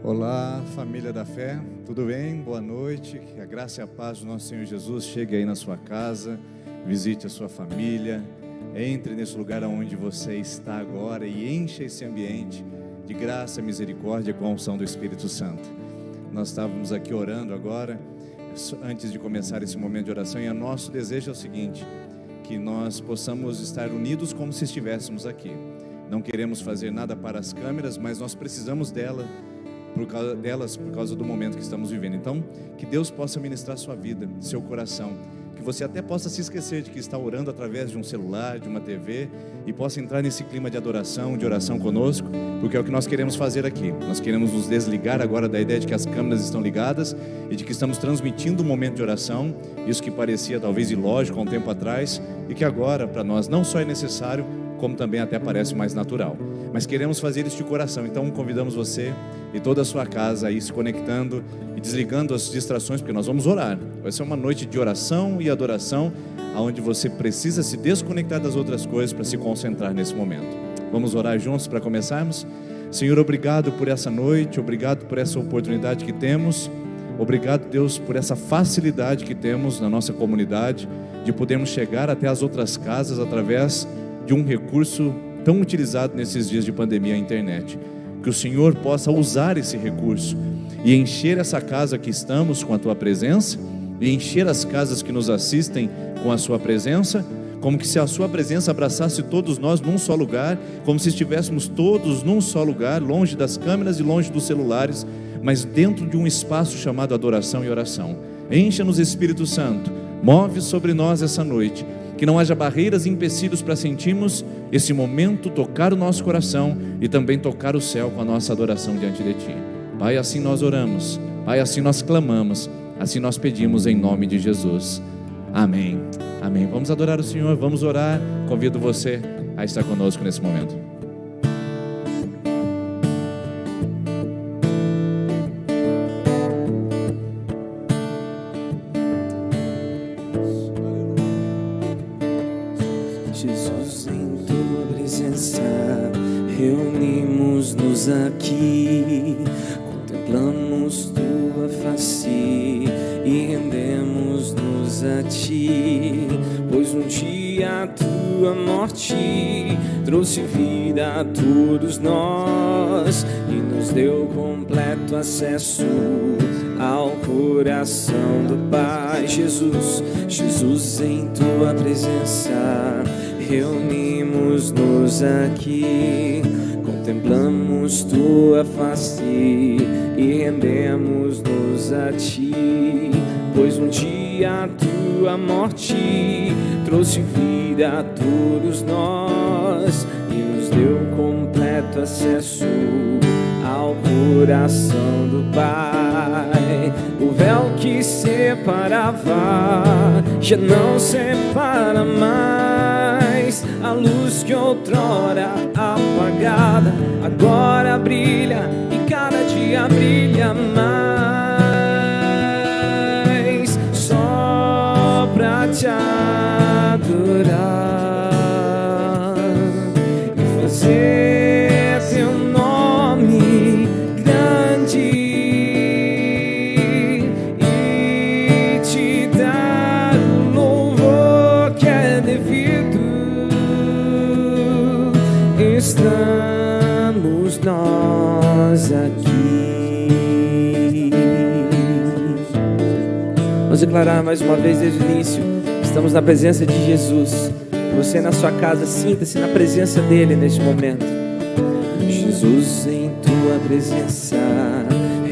Olá, família da fé, tudo bem? Boa noite, que a graça e a paz do nosso Senhor Jesus chegue aí na sua casa, visite a sua família, entre nesse lugar onde você está agora e encha esse ambiente de graça e misericórdia com a unção do Espírito Santo. Nós estávamos aqui orando agora, antes de começar esse momento de oração, e o nosso desejo é o seguinte, que nós possamos estar unidos como se estivéssemos aqui. Não queremos fazer nada para as câmeras, mas nós precisamos delas por causa do momento que estamos vivendo. Então, que Deus possa ministrar sua vida, seu coração, que você até possa se esquecer de que está orando através de um celular, de uma TV, e possa entrar nesse clima de adoração, de oração conosco, porque é o que nós queremos fazer aqui. Nós queremos nos desligar agora da ideia de que as câmeras estão ligadas e de que estamos transmitindo um momento de oração, isso que parecia talvez ilógico há um tempo atrás, e que agora para nós não só é necessário, como também até parece mais natural. Mas queremos fazer isso de coração, então convidamos você e toda a sua casa aí se conectando e desligando as distrações, porque nós vamos orar. Vai ser uma noite de oração e adoração, onde você precisa se desconectar das outras coisas para se concentrar nesse momento. Vamos orar juntos para começarmos? Senhor, obrigado por essa noite, obrigado por essa oportunidade que temos, obrigado, Deus, por essa facilidade que temos na nossa comunidade, de podermos chegar até as outras casas através de um recurso tão utilizado nesses dias de pandemia, a internet. Que o Senhor possa usar esse recurso e encher essa casa que estamos com a Tua presença, e encher as casas que nos assistem com a Sua presença, como que se a Sua presença abraçasse todos nós num só lugar, como se estivéssemos todos num só lugar, longe das câmeras e longe dos celulares, mas dentro de um espaço chamado adoração e oração. Encha-nos, Espírito Santo, move sobre nós essa noite, que não haja barreiras e empecilhos para sentirmos esse momento tocar o nosso coração e também tocar o céu com a nossa adoração diante de Ti. Pai, assim nós oramos, Pai, assim nós clamamos, assim nós pedimos em nome de Jesus. Amém. Amém. Vamos adorar o Senhor, vamos orar. Convido você a estar conosco nesse momento. Reunimos-nos aqui, contemplamos Tua face e rendemos-nos a Ti, pois um dia a Tua morte trouxe vida a todos nós e nos deu completo acesso ao coração do Pai. Jesus, em Tua presença reunimos-nos aqui, contemplamos Tua face e rendemos-nos a Ti, pois um dia a Tua morte trouxe vida a todos nós e nos deu completo acesso ao coração do Pai. O véu que separava já não separa mais, a luz que outrora apagada agora brilha e cada dia brilha mais, só pra Te adorar e fazer Teu nome grande e Te dar o louvor que é devido. Estamos nós aqui. Vamos declarar mais uma vez desde o início: estamos na presença de Jesus. Você na sua casa, sinta-se na presença dEle neste momento. Jesus, em Tua presença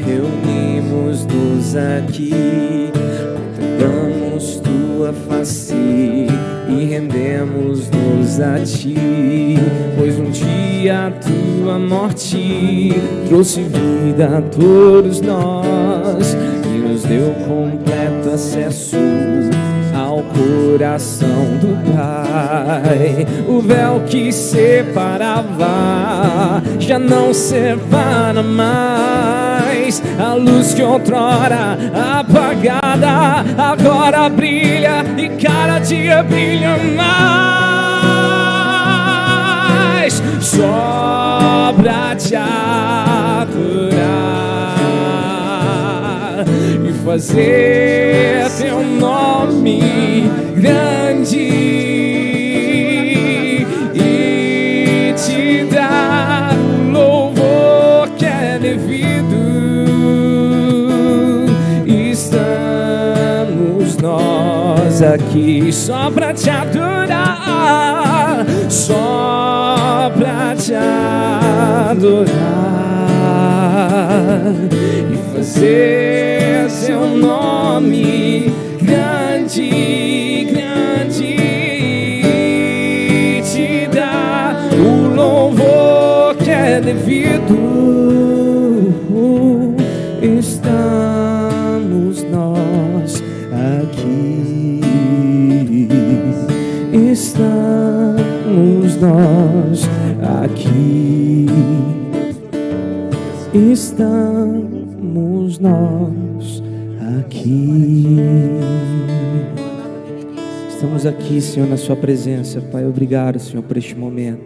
reunimos-nos aqui, contemplamos Tua face e rendemos-nos a Ti, pois um dia a Tua morte trouxe vida a todos nós e nos deu completo acesso ao coração do Pai. O véu que separava já não separa mais, a luz que outrora apagada agora brilha e cada dia brilha mais, só pra Te adorar fazer teu nome grande e te dar o louvor que é devido. Estamos nós aqui só pra te adorar, só pra te adorar e fazer seu nome grande, grande, e te dar o louvor que é devido. Estamos nós aqui, estamos nós aqui, estamos nós aqui. Estamos aqui, Senhor, na sua presença, Pai. Obrigado, Senhor, por este momento.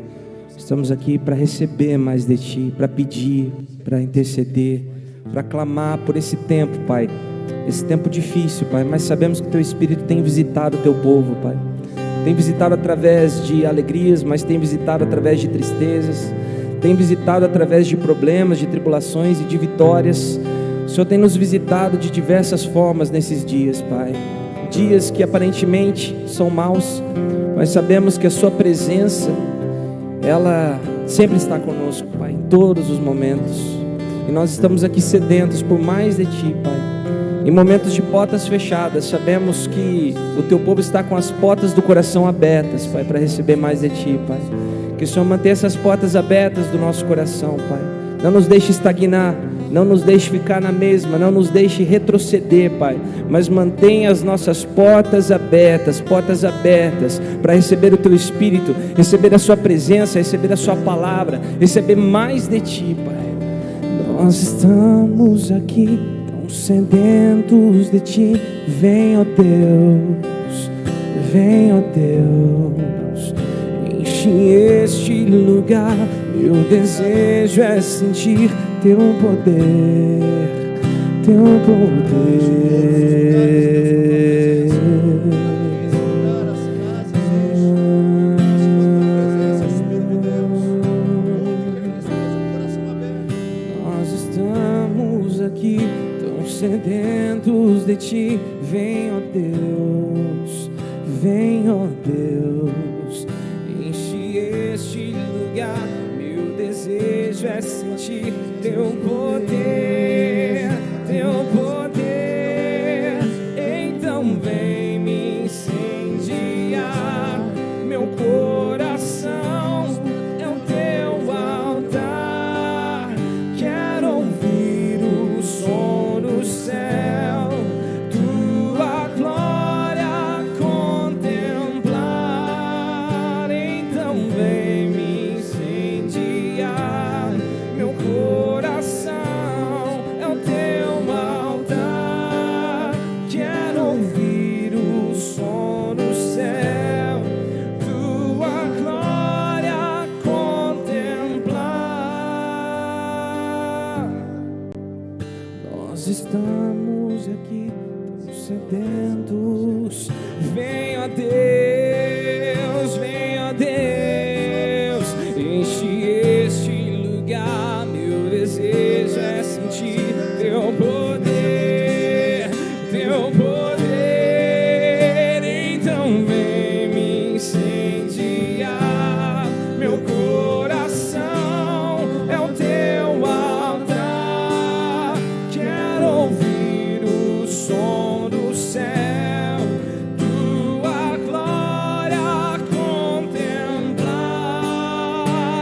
Estamos aqui para receber mais de Ti, para pedir, para interceder, para clamar por esse tempo, Pai. Esse tempo difícil, Pai, mas sabemos que Teu Espírito tem visitado o Teu povo, Pai. Tem visitado através de alegrias, mas tem visitado através de tristezas. Tem visitado através de problemas, de tribulações e de vitórias. O Senhor tem nos visitado de diversas formas nesses dias, Pai. Dias que aparentemente são maus, mas sabemos que a Sua presença, ela sempre está conosco, Pai, em todos os momentos. E nós estamos aqui sedentos por mais de Ti, Pai. Em momentos de portas fechadas, sabemos que o Teu povo está com as portas do coração abertas, Pai, para receber mais de Ti, Pai. Que o Senhor mantenha essas portas abertas do nosso coração, Pai. Não nos deixe estagnar, não nos deixe ficar na mesma, não nos deixe retroceder, Pai. Mas mantenha as nossas portas abertas para receber o Teu Espírito, receber a Sua presença, receber a Sua palavra, receber mais de Ti, Pai. Nós estamos aqui tão sedentos de Ti. Vem, ó Deus, vem, ó Deus, enche este lugar. Meu desejo é sentir Teu poder, Teu poder. Nós estamos aqui tão sedentos de Ti. Vem, ó Deus, vem, ó Deus, enche este lugar. Meu desejo é sentir Teu poder, Teu poder. Então vem me incendiar. Meu coração é o Teu altar. Quero ouvir o som do céu, Tua glória contemplar. Então vem me incendiar. Meu coração é o Teu altar. Quero ouvir o som do céu, Tua glória contemplar. Nós estamos aqui tão sedentos. Vem, ó Deus, vem, ó Deus, enche este lugar. Meu desejo é sentir Teu poder, Teu poder. Então vem me incendiar. Meu coração é o Teu altar. Quero ouvir o som do céu, Tua glória contemplar.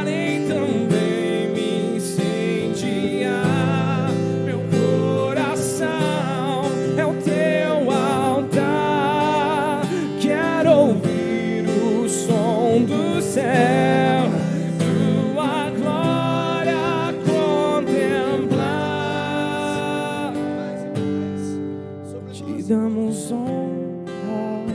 Então vem me incendiar. Meu coração é o Teu altar. Quero ouvir o som do céu, Tua glória contemplar. Te damos honra,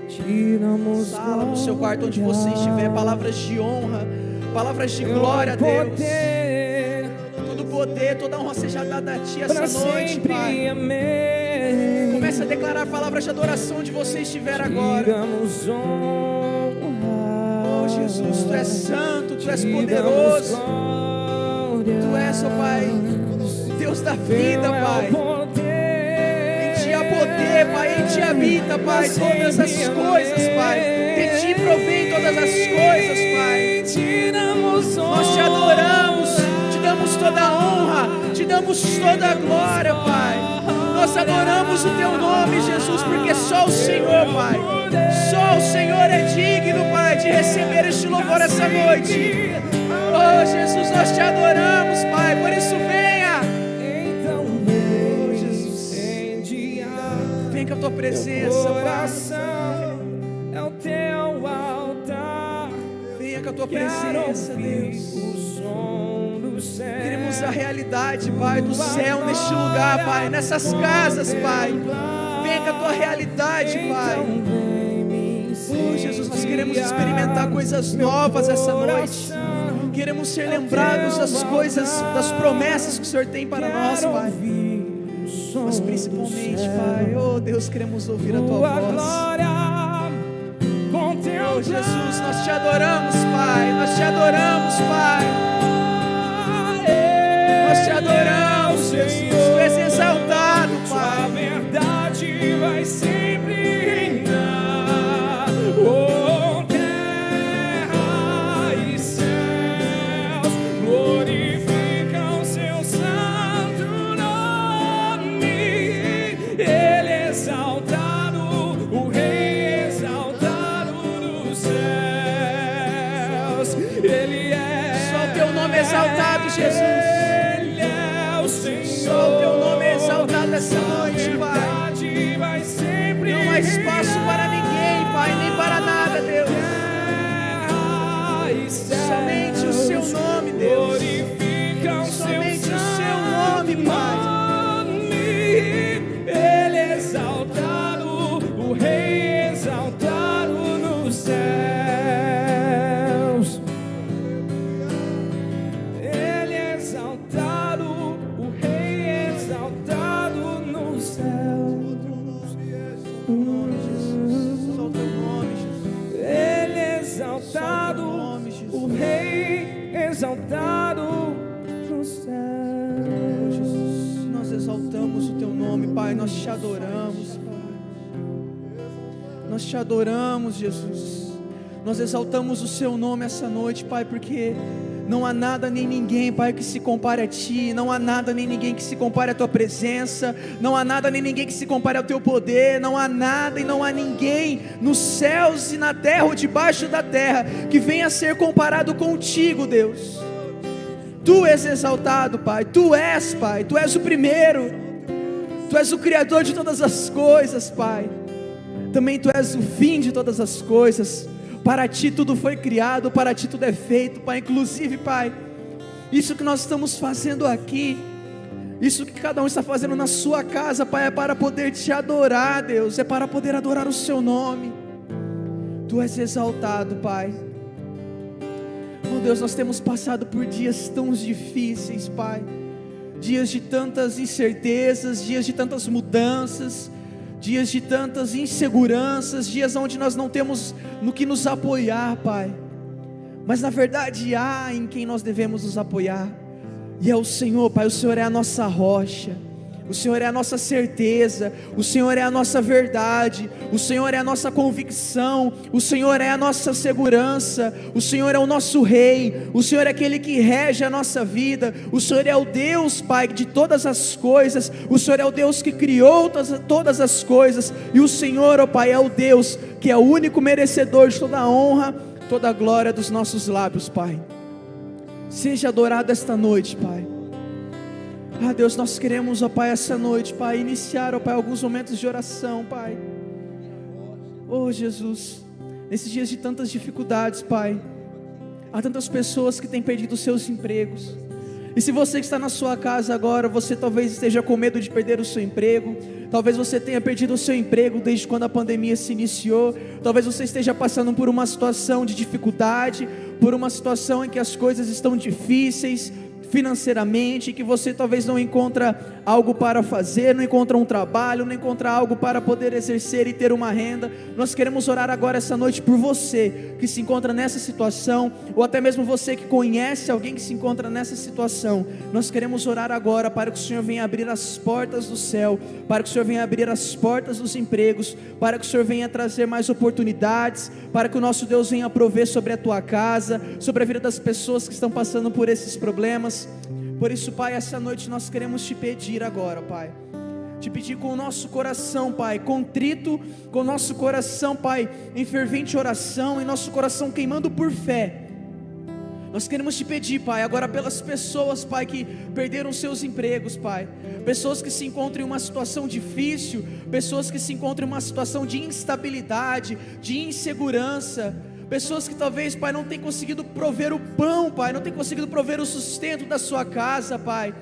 te damos Sala, no seu quarto onde você estiver, palavras de honra, palavras de glória a Deus. poder, Todo poder, toda honra seja dada a Ti essa noite, Pai. Comece a declarar palavras de adoração onde você estiver agora. Oh Jesus, Tu és santo, Tu és poderoso, Tu és, ó Pai, Deus da vida, Pai. Em Ti há poder, Pai, em Ti habita, Pai, todas as coisas, Pai. De Ti provém todas as coisas, Pai. Nós Te adoramos, Te damos toda a honra, Te damos toda a glória, Pai. Nós adoramos o Teu nome, Jesus, porque só o Senhor, Pai, só o Senhor é digno, Pai, de receber este louvor essa noite. Oh Jesus, nós Te adoramos, Pai, por isso venha. Oh Jesus, vem com a Tua presença, Pai. É o Teu altar. Venha com a Tua presença, Deus. Queremos a realidade, Pai, do céu neste lugar, Pai, nessas casas, Pai. Venha com a Tua realidade, Pai. Oh Jesus, nós queremos experimentar coisas novas essa noite. Queremos ser lembrados das coisas, das promessas que o Senhor tem para nós, Pai. Mas principalmente, Pai, oh Deus, queremos ouvir a Tua voz. Oh Jesus, nós Te adoramos, Pai. Nós Te adoramos, Pai. Nós Te adoramos, Jesus. Tu és exaltado, Pai. A verdade vai sempre reinar. Oh, terra e céus glorificam Seu santo nome. Ele é exaltado, o Rei exaltado dos céus. Ele é. Só o Teu nome é exaltado, Jesus. Só o Teu nome é exaltado essa noite, Pai. Não há espaço para ninguém, Pai, nem para nada, Deus. Somente o Seu nome, Deus. Somente o Seu nome, Pai. Ele é exaltado, o Rei exaltado nos céus. Ele é exaltado, o Rei exaltado nos céus. Só o Teu nome, Jesus. Ele é exaltado, o Rei exaltado nos céus. Jesus, nós exaltamos o Teu nome, Pai. Nós Te adoramos, Pai. Nós Te adoramos, Jesus. Nós exaltamos o Seu nome essa noite, Pai, porque não há nada nem ninguém, Pai, que se compare a Ti. Não há nada nem ninguém que se compare à Tua presença. Não há nada nem ninguém que se compare ao Teu poder. Não há nada e não há ninguém nos céus e na terra ou debaixo da terra que venha a ser comparado contigo, Deus. Tu és exaltado, Pai. Tu és, Pai. Tu és o primeiro. Tu és o Criador de todas as coisas, Pai. Também Tu és o fim de todas as coisas. Para Ti tudo foi criado, para Ti tudo é feito, Pai. Inclusive, Pai, isso que nós estamos fazendo aqui, isso que cada um está fazendo na sua casa, Pai, é para poder Te adorar, Deus. É para poder adorar o Seu nome. Tu és exaltado, Pai. Oh Deus, nós temos passado por dias tão difíceis, Pai. Dias de tantas incertezas, dias de tantas mudanças, dias de tantas inseguranças, dias onde nós não temos no que nos apoiar, Pai. Mas na verdade há em quem nós devemos nos apoiar, e é o Senhor, Pai. O Senhor é a nossa rocha, o Senhor é a nossa certeza, o Senhor é a nossa verdade, o Senhor é a nossa convicção, o Senhor é a nossa segurança, o Senhor é o nosso Rei, o Senhor é aquele que rege a nossa vida, o Senhor é o Deus, Pai, de todas as coisas, o Senhor é o Deus que criou todas as coisas, e o Senhor, ó Pai, é o Deus que é o único merecedor de toda a honra, toda a glória dos nossos lábios, Pai. Seja adorado esta noite, Pai. Ah, Deus, nós queremos, ó Pai, essa noite, Pai, iniciar, ó Pai, alguns momentos de oração, Pai. Oh, Jesus, nesses dias de tantas dificuldades, Pai, há tantas pessoas que têm perdido seus empregos. E se você que está na sua casa agora, você talvez esteja com medo de perder o seu emprego, talvez você tenha perdido o seu emprego desde quando a pandemia se iniciou, talvez você esteja passando por uma situação de dificuldade, por uma situação em que as coisas estão difíceis financeiramente, que você talvez não encontra algo para fazer, não encontra um trabalho, não encontra algo para poder exercer e ter uma renda. Nós queremos orar agora essa noite por você que se encontra nessa situação, ou até mesmo você que conhece alguém que se encontra nessa situação. Nós queremos orar agora para que o Senhor venha abrir as portas do céu, para que o Senhor venha abrir as portas dos empregos, para que o Senhor venha trazer mais oportunidades, para que o nosso Deus venha prover sobre a tua casa, sobre a vida das pessoas que estão passando por esses problemas. Por isso, Pai, essa noite nós queremos te pedir agora, Pai, te pedir com o nosso coração, Pai, contrito, com o nosso coração, Pai, em fervente oração, em nosso coração queimando por fé. Nós queremos te pedir, Pai, agora pelas pessoas, Pai, que perderam seus empregos, Pai, pessoas que se encontram em uma situação difícil, pessoas que se encontram em uma situação de instabilidade, de insegurança, pessoas que talvez, Pai, não tenham conseguido prover o pão, Pai, não tenham conseguido prover o sustento da sua casa, Pai.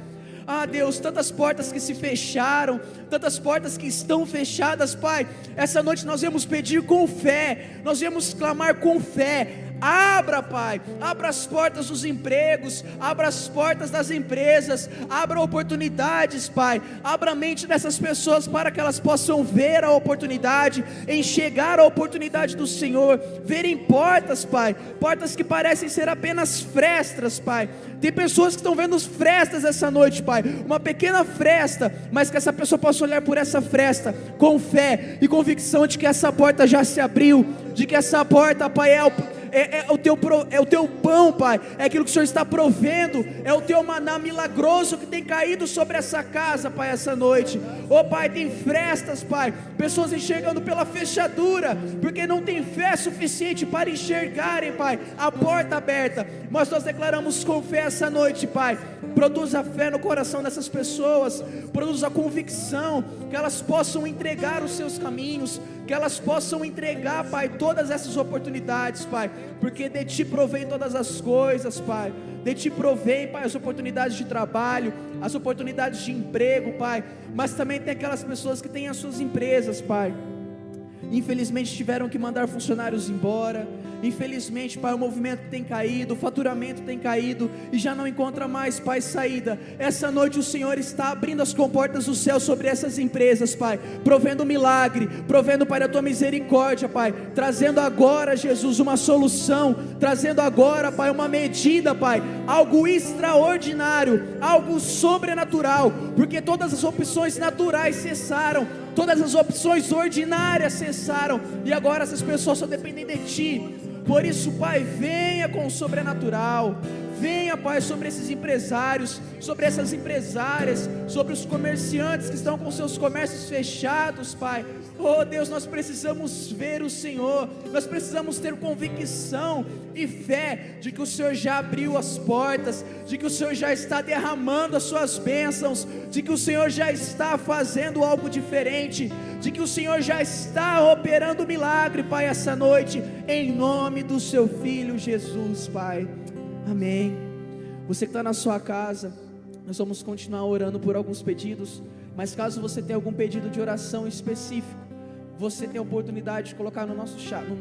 Ah, Deus, tantas portas que se fecharam, tantas portas que estão fechadas, Pai. Essa noite nós viemos pedir com fé, nós viemos clamar com fé. Abra, Pai, abra as portas dos empregos, abra as portas das empresas, abra oportunidades, Pai, abra a mente dessas pessoas para que elas possam ver a oportunidade, enxergar a oportunidade do Senhor, verem portas, Pai, portas que parecem ser apenas frestas, Pai. Tem pessoas que estão vendo frestas essa noite, Pai, uma pequena fresta, mas que essa pessoa possa olhar por essa fresta com fé e convicção de que essa porta já se abriu, de que essa porta, Pai, é o teu pão, Pai, é aquilo que o Senhor está provendo, é o teu maná milagroso que tem caído sobre essa casa, Pai, essa noite. Oh, Pai, tem frestas, Pai, pessoas enxergando pela fechadura, porque não tem fé suficiente para enxergarem, Pai, a porta aberta. Mas nós declaramos com fé essa noite, Pai, produza fé no coração dessas pessoas, produza convicção, que elas possam entregar os seus caminhos, que elas possam entregar, Pai, todas essas oportunidades, Pai, porque de Ti provém todas as coisas, Pai, de Ti provém, Pai, as oportunidades de trabalho, as oportunidades de emprego, Pai, mas também tem aquelas pessoas que têm as suas empresas, Pai, infelizmente tiveram que mandar funcionários embora, infelizmente, Pai, o movimento tem caído, o faturamento tem caído, e já não encontra mais, Pai, saída. Essa noite o Senhor está abrindo as comportas do céu sobre essas empresas, Pai, provendo milagre, provendo, Pai, a Tua misericórdia, Pai, trazendo agora, Jesus, uma solução, trazendo agora, Pai, uma medida, Pai, algo extraordinário, algo sobrenatural, porque todas as opções naturais cessaram, todas as opções ordinárias cessaram, e agora essas pessoas só dependem de Ti. Por isso, Pai, venha com o sobrenatural, venha, Pai, sobre esses empresários, sobre essas empresárias, sobre os comerciantes que estão com seus comércios fechados, Pai. Oh Deus, nós precisamos ver o Senhor, nós precisamos ter convicção e fé de que o Senhor já abriu as portas, de que o Senhor já está derramando as suas bênçãos, de que o Senhor já está fazendo algo diferente, de que o Senhor já está operando milagre, Pai, essa noite, em nome do Seu Filho Jesus, Pai, amém. Você que está na sua casa, nós vamos continuar orando por alguns pedidos, mas caso você tenha algum pedido de oração específico, você tem a oportunidade de colocar no chat do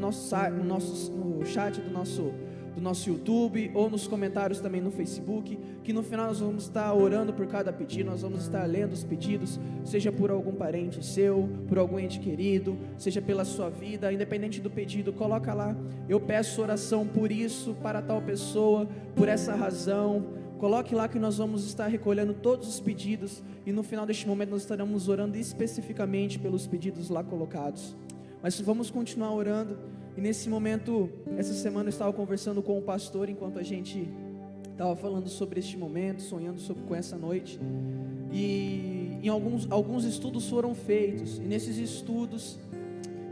nosso YouTube, ou nos comentários também no Facebook, que no final nós vamos estar orando por cada pedido, nós vamos estar lendo os pedidos, seja por algum parente seu, por algum ente querido, seja pela sua vida, independente do pedido, coloca lá, eu peço oração por isso, para tal pessoa, por essa razão. Coloque lá que nós vamos estar recolhendo todos os pedidos, e no final deste momento nós estaremos orando especificamente pelos pedidos lá colocados. Mas vamos continuar orando. E nesse momento, essa semana eu estava conversando com o pastor, enquanto a gente estava falando sobre este momento, sonhando com essa noite, e em alguns estudos foram feitos, e nesses estudos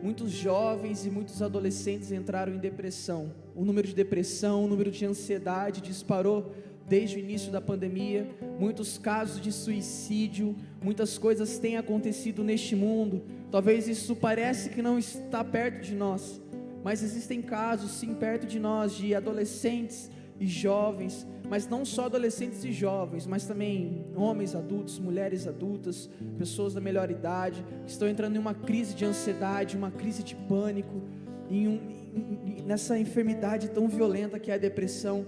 muitos jovens e muitos adolescentes entraram em depressão. O número de depressão, o número de ansiedade disparou desde o início da pandemia. Muitos casos de suicídio, muitas coisas têm acontecido neste mundo. Talvez isso pareça que não está perto de nós, mas existem casos sim perto de nós, de adolescentes e jovens, mas não só adolescentes e jovens, mas também homens adultos, mulheres adultas, pessoas da melhor idade, que estão entrando em uma crise de ansiedade, uma crise de pânico, nessa enfermidade tão violenta que é a depressão.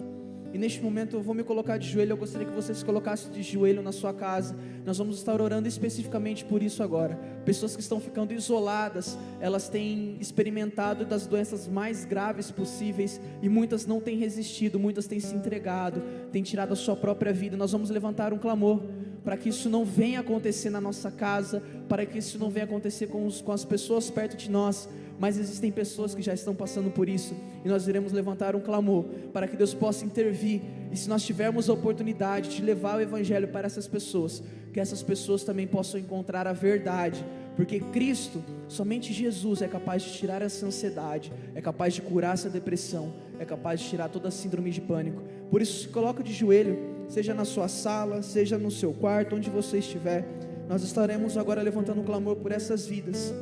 E neste momento eu vou me colocar de joelho. Eu gostaria que você se colocasse de joelho na sua casa. Nós vamos estar orando especificamente por isso agora. Pessoas que estão ficando isoladas, elas têm experimentado das doenças mais graves possíveis, e muitas não têm resistido, muitas têm se entregado, têm tirado a sua própria vida. Nós vamos levantar um clamor para que isso não venha acontecer na nossa casa, para que isso não venha acontecer com as pessoas perto de nós. Mas existem pessoas que já estão passando por isso, e nós iremos levantar um clamor para que Deus possa intervir. E se nós tivermos a oportunidade de levar o Evangelho para essas pessoas, que essas pessoas também possam encontrar a verdade, porque Cristo, somente Jesus é capaz de tirar essa ansiedade, é capaz de curar essa depressão, é capaz de tirar toda a síndrome de pânico. Por isso, se coloca de joelho, seja na sua sala, seja no seu quarto, onde você estiver. Nós estaremos agora levantando um clamor por essas vidas,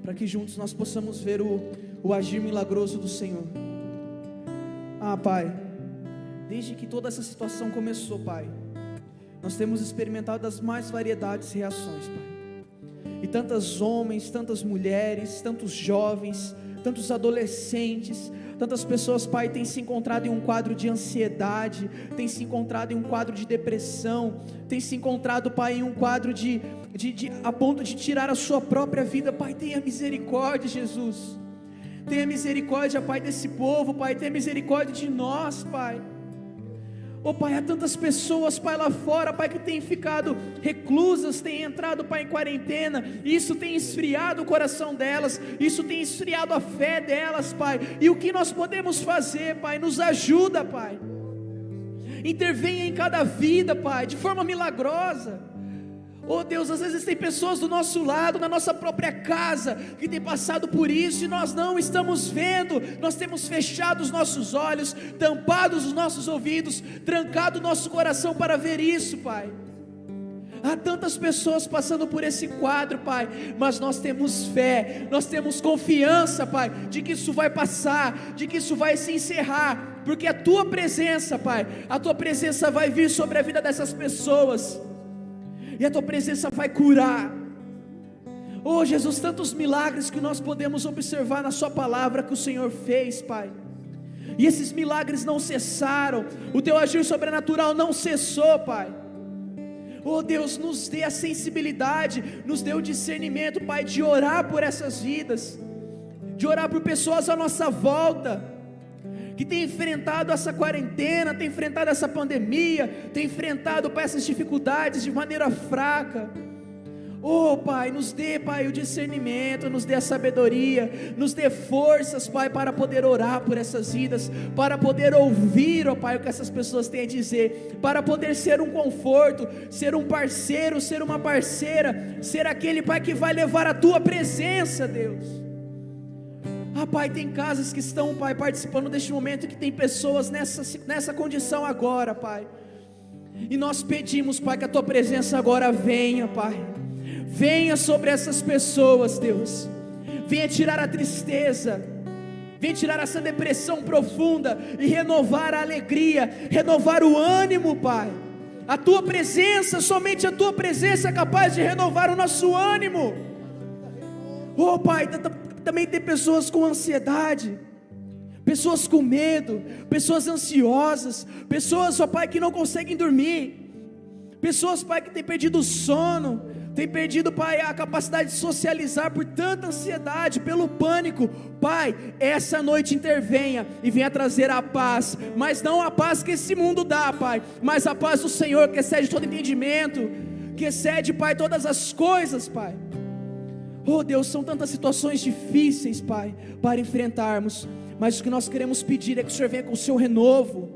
para que juntos nós possamos ver o agir milagroso do Senhor. Pai, desde que toda essa situação começou, Pai, nós temos experimentado as mais variedades de reações, Pai. E tantos homens, tantas mulheres, tantos jovens, tantos adolescentes, tantas pessoas, Pai, têm se encontrado em um quadro de ansiedade, têm se encontrado em um quadro de depressão, têm se encontrado, Pai, em um quadro a ponto de tirar a sua própria vida. Pai, tenha misericórdia, Jesus. Tenha misericórdia, Pai, desse povo, Pai, tenha misericórdia de nós, Pai. Pai, há tantas pessoas, Pai, lá fora, Pai, que têm ficado reclusas, têm entrado, Pai, em quarentena, e isso tem esfriado o coração delas, isso tem esfriado a fé delas, Pai. E o que nós podemos fazer, Pai? Nos ajuda, Pai. Intervenha em cada vida, Pai, de forma milagrosa. Deus, às vezes tem pessoas do nosso lado, na nossa própria casa, que tem passado por isso, e nós não estamos vendo. Nós temos fechado os nossos olhos, tampado os nossos ouvidos, trancado o nosso coração para ver isso, Pai. Há tantas pessoas passando por esse quadro, Pai, mas nós temos fé, nós temos confiança, Pai, de que isso vai passar, de que isso vai se encerrar, porque a Tua presença, Pai, a Tua presença vai vir sobre a vida dessas pessoas, e a Tua presença vai curar. Jesus, tantos milagres que nós podemos observar na Sua palavra que o Senhor fez, Pai, e esses milagres não cessaram, o Teu agir sobrenatural não cessou, Pai. Deus, nos dê a sensibilidade, nos dê o discernimento, Pai, de orar por essas vidas, de orar por pessoas à nossa volta, que tem enfrentado essa quarentena, tem enfrentado essa pandemia, tem enfrentado, Pai, essas dificuldades de maneira fraca. Pai, nos dê, Pai, o discernimento, nos dê a sabedoria, nos dê forças, Pai, para poder orar por essas vidas, para poder ouvir, Pai, o que essas pessoas têm a dizer, para poder ser um conforto, ser um parceiro, ser uma parceira, ser aquele, Pai, que vai levar a Tua presença, Deus. Pai, tem casas que estão, Pai, participando deste momento, que tem pessoas nessa condição agora, Pai, e nós pedimos, Pai, que a Tua presença agora venha, Pai, venha sobre essas pessoas, Deus, venha tirar a tristeza, venha tirar essa depressão profunda, e renovar a alegria, renovar o ânimo, Pai. A Tua presença, somente a Tua presença é capaz de renovar o nosso ânimo. Pai, também tem pessoas com ansiedade, pessoas com medo, pessoas ansiosas, pessoas, Pai, que não conseguem dormir, pessoas, Pai, que têm perdido o sono, têm perdido, Pai, a capacidade de socializar por tanta ansiedade, pelo pânico. Pai, essa noite intervenha e venha trazer a paz, mas não a paz que esse mundo dá, Pai, mas a paz do Senhor, que excede todo entendimento, que excede, Pai, todas as coisas, Pai. Deus, são tantas situações difíceis, Pai, para enfrentarmos, mas o que nós queremos pedir é que o Senhor venha com o seu renovo,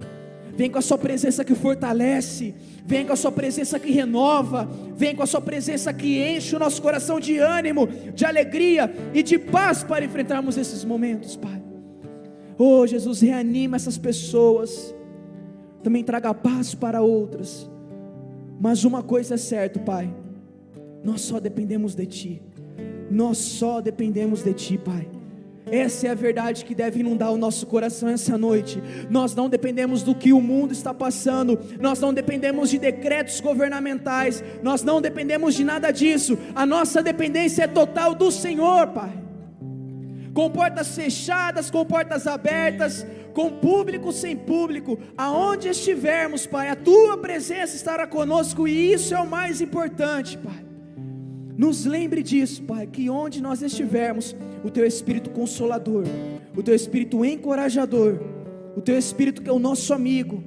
venha com a Sua presença que fortalece, venha com a Sua presença que renova, venha com a Sua presença que enche o nosso coração de ânimo, de alegria e de paz para enfrentarmos esses momentos, Pai. Jesus, reanima essas pessoas, também traga paz para outras, mas uma coisa é certa, Pai, nós só dependemos de Ti. Nós só dependemos de Ti, Pai. Essa é a verdade que deve inundar o nosso coração essa noite. Nós não dependemos do que o mundo está passando, nós não dependemos de decretos governamentais, nós não dependemos de nada disso. A nossa dependência é total do Senhor, Pai. Com portas fechadas, com portas abertas, com público, sem público, aonde estivermos, Pai, a Tua presença estará conosco, e isso é o mais importante, Pai. Nos lembre disso, Pai, que onde nós estivermos, o Teu Espírito Consolador, o Teu Espírito Encorajador, o Teu Espírito que é o nosso amigo,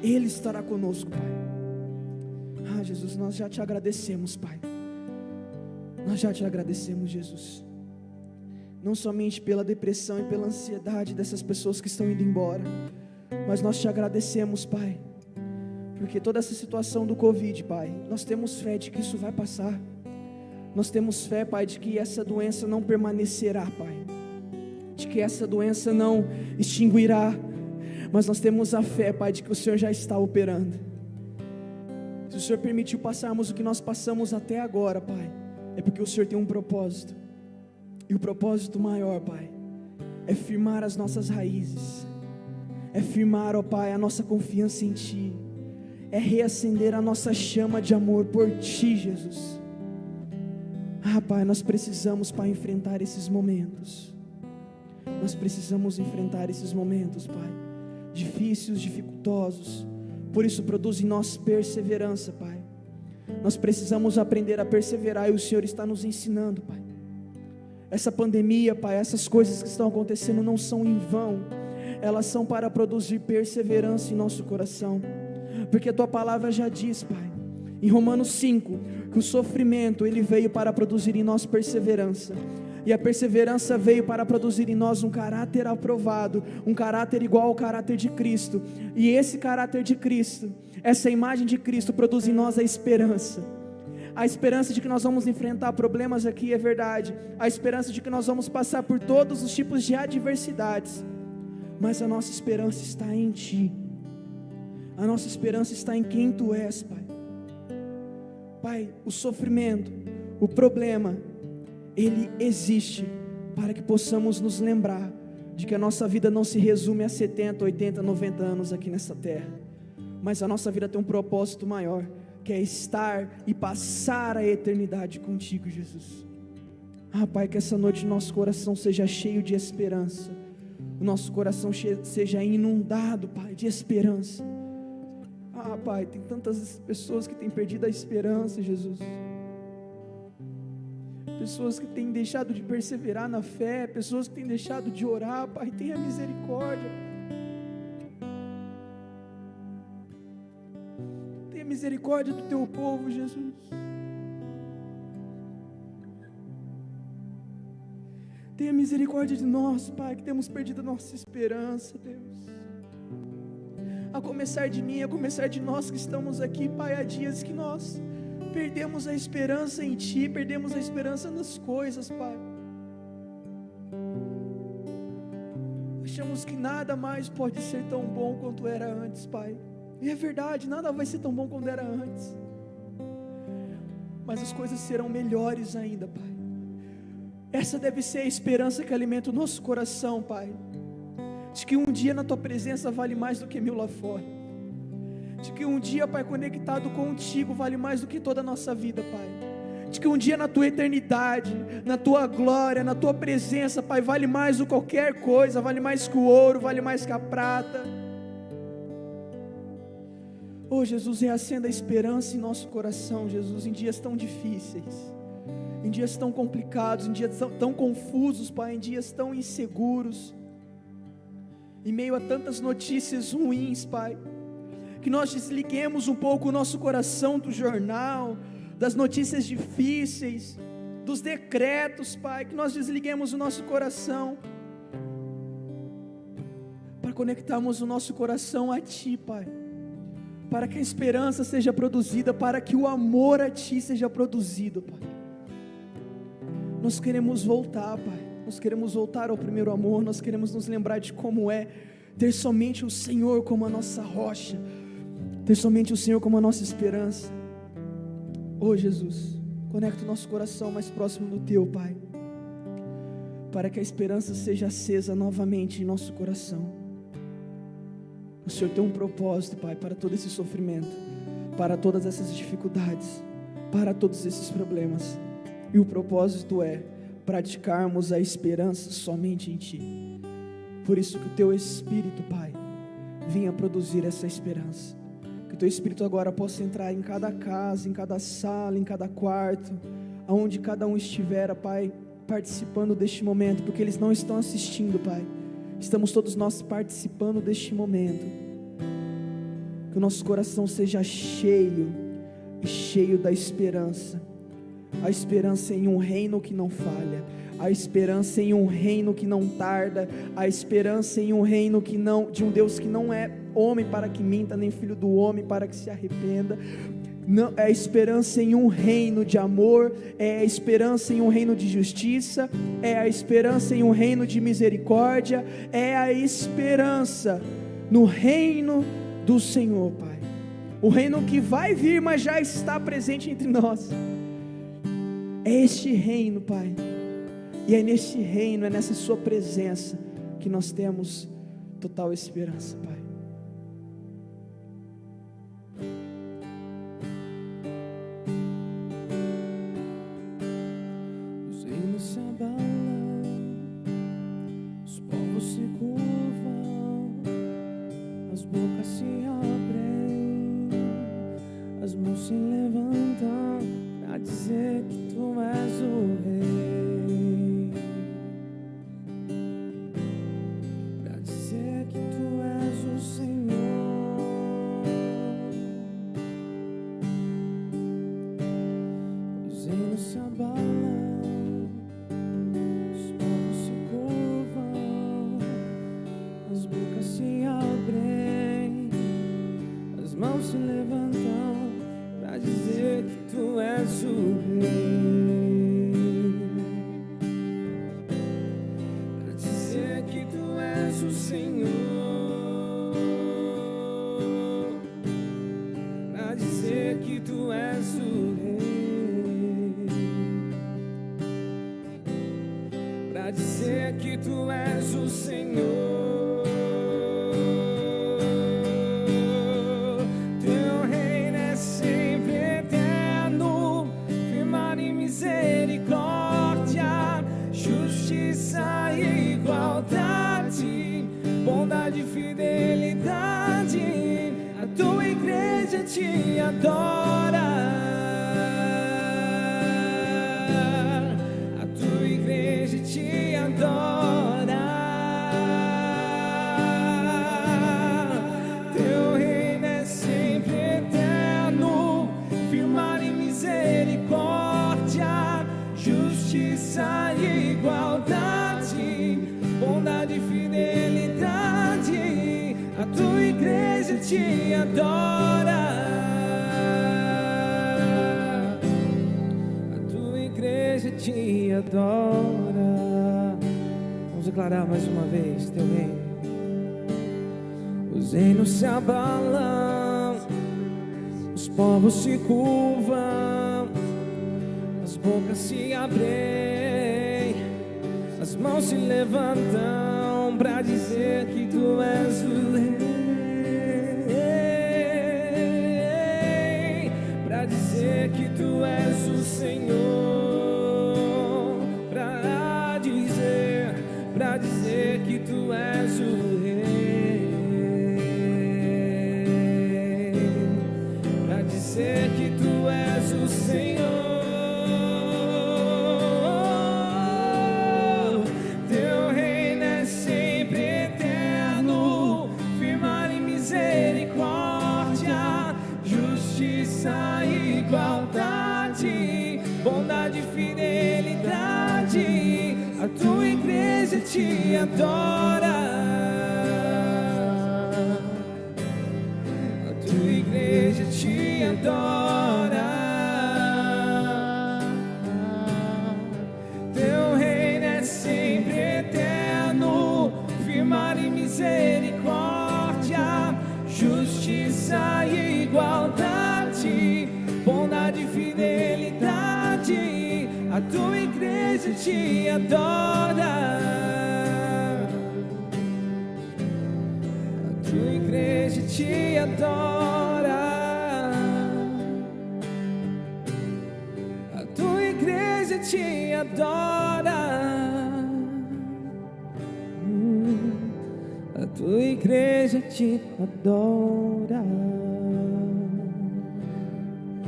Ele estará conosco, Pai. Jesus, nós já Te agradecemos, Pai. Nós já Te agradecemos, Jesus. Não somente pela depressão e pela ansiedade dessas pessoas que estão indo embora, mas nós Te agradecemos, Pai, porque toda essa situação do Covid, Pai, nós temos fé de que isso vai passar. Nós temos fé, Pai, de que essa doença não permanecerá, Pai, de que essa doença não extinguirá, mas nós temos a fé, Pai, de que o Senhor já está operando. Se o Senhor permitiu passarmos o que nós passamos até agora, Pai, é porque o Senhor tem um propósito, e o propósito maior, Pai, é firmar as nossas raízes, é firmar, ó Pai, a nossa confiança em Ti, é reacender a nossa chama de amor por Ti, Jesus. Pai, nós precisamos, Pai, enfrentar esses momentos, nós precisamos enfrentar esses momentos, Pai, difíceis, dificultosos. Por isso produz em nós perseverança, Pai. Nós precisamos aprender a perseverar, e o Senhor está nos ensinando, Pai. Essa pandemia, Pai, essas coisas que estão acontecendo não são em vão, elas são para produzir perseverança em nosso coração, porque a Tua palavra já diz, Pai, em Romanos 5, que o sofrimento, ele veio para produzir em nós perseverança, e a perseverança veio para produzir em nós um caráter aprovado, um caráter igual ao caráter de Cristo, e esse caráter de Cristo, essa imagem de Cristo produz em nós a esperança de que nós vamos enfrentar problemas aqui, é verdade, a esperança de que nós vamos passar por todos os tipos de adversidades, mas a nossa esperança está em Ti, a nossa esperança está em quem Tu és, Pai. Pai, o sofrimento, o problema, ele existe para que possamos nos lembrar de que a nossa vida não se resume a 70, 80, 90 anos aqui nessa terra, mas a nossa vida tem um propósito maior, que é estar e passar a eternidade contigo, Jesus. Pai, que essa noite nosso coração seja cheio de esperança, o nosso coração seja inundado, Pai, de esperança. Pai, tem tantas pessoas que têm perdido a esperança, Jesus, pessoas que têm deixado de perseverar na fé, pessoas que têm deixado de orar. Pai, tenha misericórdia, tenha misericórdia do Teu povo, Jesus. Tenha misericórdia de nós, Pai, que temos perdido a nossa esperança, Deus. A começar de mim, a começar de nós que estamos aqui, Pai, há dias que nós perdemos a esperança em Ti, perdemos a esperança nas coisas, Pai. Achamos que nada mais pode ser tão bom quanto era antes, Pai. E é verdade, nada vai ser tão bom quanto era antes, mas as coisas serão melhores ainda, Pai. Essa deve ser a esperança que alimenta o nosso coração, Pai, de que um dia na Tua presença vale mais do que 1000 lá fora, de que um dia, Pai, conectado contigo vale mais do que toda a nossa vida, Pai, de que um dia na Tua eternidade, na Tua glória, na Tua presença, Pai, vale mais do que qualquer coisa, vale mais que o ouro, vale mais que a prata. Jesus, reacenda a esperança em nosso coração, Jesus, em dias tão difíceis, em dias tão complicados, em dias tão confusos, Pai, em dias tão inseguros, em meio a tantas notícias ruins, Pai, que nós desliguemos um pouco o nosso coração do jornal, das notícias difíceis, dos decretos, Pai, que nós desliguemos o nosso coração, para conectarmos o nosso coração a Ti, Pai, para que a esperança seja produzida, para que o amor a Ti seja produzido, Pai. Nós queremos voltar, Pai, nós queremos voltar ao primeiro amor, nós queremos nos lembrar de como é ter somente o Senhor como a nossa rocha, ter somente o Senhor como a nossa esperança. Jesus, conecta o nosso coração mais próximo do Teu, Pai, para que a esperança seja acesa novamente em nosso coração. O Senhor tem um propósito, Pai, para todo esse sofrimento, para todas essas dificuldades, para todos esses problemas, e o propósito é praticarmos a esperança somente em Ti. Por isso que o Teu Espírito, Pai, venha produzir essa esperança. Que o Teu Espírito agora possa entrar em cada casa, em cada sala, em cada quarto, aonde cada um estiver, Pai, participando deste momento, porque eles não estão assistindo, Pai. Estamos todos nós participando deste momento. Que o nosso coração seja cheio da esperança. A esperança em um reino que não falha, a esperança em um reino que não tarda, a esperança em um reino que não, de um Deus que não é homem para que minta, nem filho do homem para que se arrependa. Não, é a esperança em um reino de amor, é a esperança em um reino de justiça, é a esperança em um reino de misericórdia, é a esperança no reino do Senhor, Pai. O reino que vai vir, mas já está presente entre nós. É este reino, Pai, e é neste reino, é nessa Sua presença que nós temos total esperança, Pai. Os reinos se abalam, os povos se curvam, as bocas se abrem, as mãos se levantam para dizer que Tu és o Rei, para dizer que Tu és o Senhor. Os reinos se abalam, os povos se curvam, as bocas se abrem, as mãos se levantam para dizer que Tu és o Rei, para dizer que Tu és o Senhor, para dizer que Tu és o Rei, para dizer que Tu és o Senhor. Bondade, fidelidade, a Tua igreja Te adora, a Tua igreja Te adora. Teu reino é sempre eterno, firmado em misericórdia, justiça e igualdade, bondade e fidelidade, a Tua igreja Te adora, a Tua igreja Te adora. Vamos declarar mais uma vez Teu reino. Os reinos se abalam, os povos se curvam, as bocas se abrem, as mãos se levantam para dizer que Tu és o Rei, para dizer que Tu és o Senhor, para dizer que Tu és o Rei, para dizer que Tu és o Senhor. Igualdade, bondade e fidelidade, a Tua igreja Te adora, a Tua igreja Te adora. Teu reino é sempre eterno, firmado em misericórdia, justiça e igualdade, bondade e fidelidade, a Tua igreja Te adora, a Tua igreja Te adora, a Tua igreja Te adora. igreja te adora.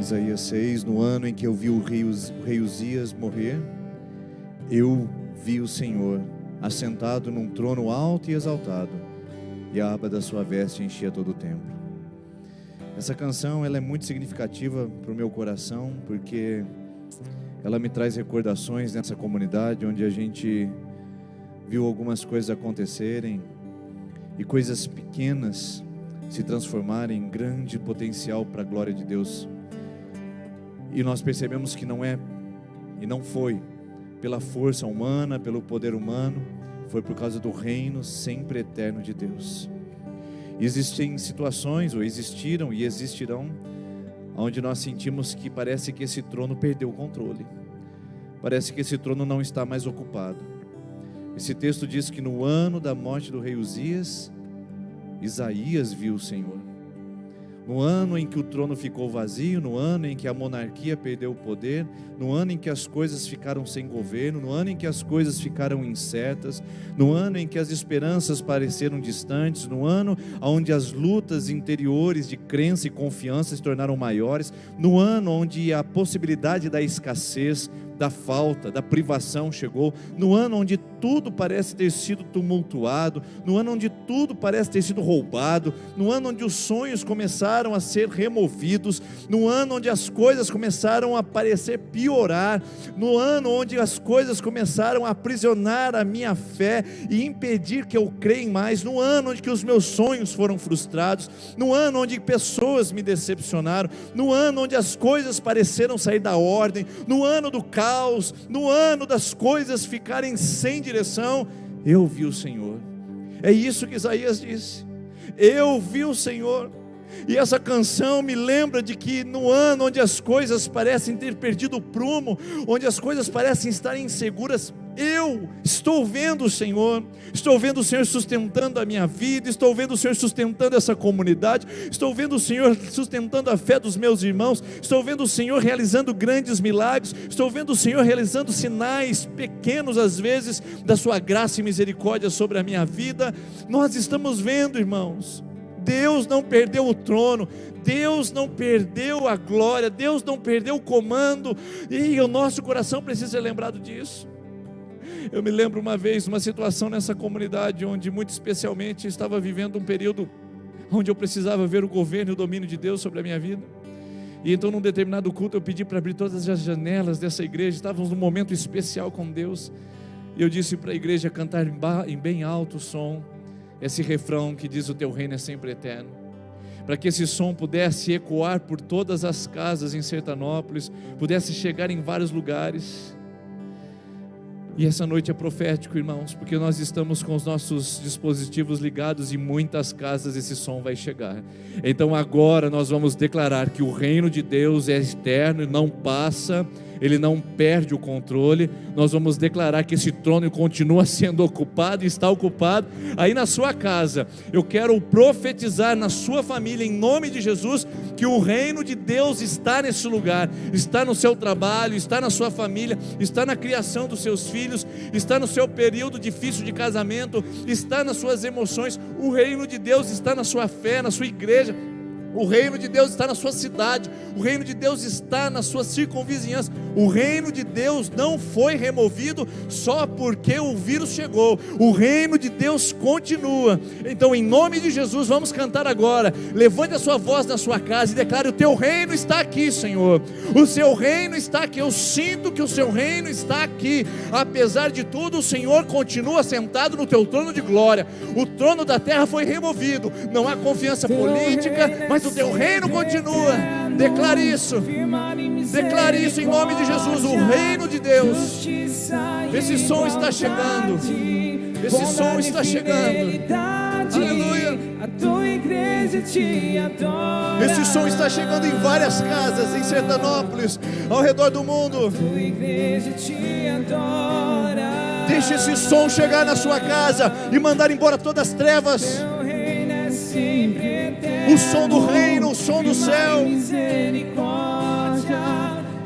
Isaías 6, no ano em que eu vi o rei Uzias morrer, eu vi o Senhor assentado num trono alto e exaltado, e a aba da sua veste enchia todo o templo. Essa canção, ela é muito significativa para o meu coração, porque ela me traz recordações nessa comunidade onde a gente viu algumas coisas acontecerem e coisas pequenas se transformarem em grande potencial para a glória de Deus. E nós percebemos que não é e não foi pela força humana, pelo poder humano, foi por causa do reino sempre eterno de Deus. Existem situações, ou existiram e existirão, onde nós sentimos que parece que esse trono perdeu o controle, parece que esse trono não está mais ocupado. Esse texto diz que no ano da morte do rei Uzias, Isaías viu o Senhor. No ano em que o trono ficou vazio, no ano em que a monarquia perdeu o poder, no ano em que as coisas ficaram sem governo, no ano em que as coisas ficaram incertas, no ano em que as esperanças pareceram distantes, no ano onde as lutas interiores de crença e confiança se tornaram maiores, no ano onde a possibilidade da escassez, da falta, da privação chegou, no ano onde tudo parece ter sido tumultuado, no ano onde tudo parece ter sido roubado, no ano onde os sonhos começaram a ser removidos, no ano onde as coisas começaram a parecer piorar, no ano onde as coisas começaram a aprisionar a minha fé e impedir que eu creia mais, no ano onde que os meus sonhos foram frustrados, no ano onde pessoas me decepcionaram, no ano onde as coisas pareceram sair da ordem, no ano do caos, no ano das coisas ficarem sem direção, eu vi o Senhor. É isso que Isaías disse, eu vi o Senhor. E essa canção me lembra de que no ano onde as coisas parecem ter perdido o prumo, onde as coisas parecem estar inseguras, eu estou vendo o Senhor, estou vendo o Senhor sustentando a minha vida, estou vendo o Senhor sustentando essa comunidade, estou vendo o Senhor sustentando a fé dos meus irmãos, estou vendo o Senhor realizando grandes milagres, estou vendo o Senhor realizando sinais pequenos às vezes, da sua graça e misericórdia sobre a minha vida. Nós estamos vendo, irmãos, Deus não perdeu o trono, Deus não perdeu a glória, Deus não perdeu o comando, e o nosso coração precisa ser lembrado disso. Eu me lembro uma vez, uma situação nessa comunidade, onde muito especialmente estava vivendo um período onde eu precisava ver o governo e o domínio de Deus sobre a minha vida. E então num determinado culto eu pedi para abrir todas as janelas dessa igreja, estávamos num momento especial com Deus, e eu disse para a igreja cantar em bem alto som, esse refrão que diz: o teu reino é sempre eterno, para que esse som pudesse ecoar por todas as casas em Sertanópolis, pudesse chegar em vários lugares. E essa noite é profético, irmãos, porque nós estamos com os nossos dispositivos ligados e muitas casas esse som vai chegar. Então agora nós vamos declarar que o reino de Deus é eterno e não passa, ele não perde o controle. Nós vamos declarar que esse trono continua sendo ocupado e está ocupado aí na sua casa. Eu quero profetizar na sua família, em nome de Jesus, que o reino de Deus está nesse lugar, está no seu trabalho, está na sua família, está na criação dos seus filhos, está no seu período difícil de casamento, está nas suas emoções. O reino de Deus está na sua fé, na sua igreja. O reino de Deus está na sua cidade, o reino de Deus está na sua circunvizinhança. O reino de Deus não foi removido só porque o vírus chegou, o reino de Deus continua. Então, em nome de Jesus, vamos cantar agora. Levante a sua voz na sua casa e declare: o teu reino está aqui, Senhor, o seu reino está aqui. Eu sinto que o seu reino está aqui. Apesar de tudo, o Senhor continua sentado no teu trono de glória. O trono da terra foi removido, não há confiança política, mas o teu reino continua. Declare isso em nome de Jesus. O reino de Deus. Esse som está chegando, esse som está chegando. Aleluia. A tua igreja te adora. Esse som está chegando em várias casas em Sertanópolis, ao redor do mundo. A tua igreja te adora. Deixe esse som chegar na sua casa e mandar embora todas as trevas. O som do reino, o som do céu. Misericórdia,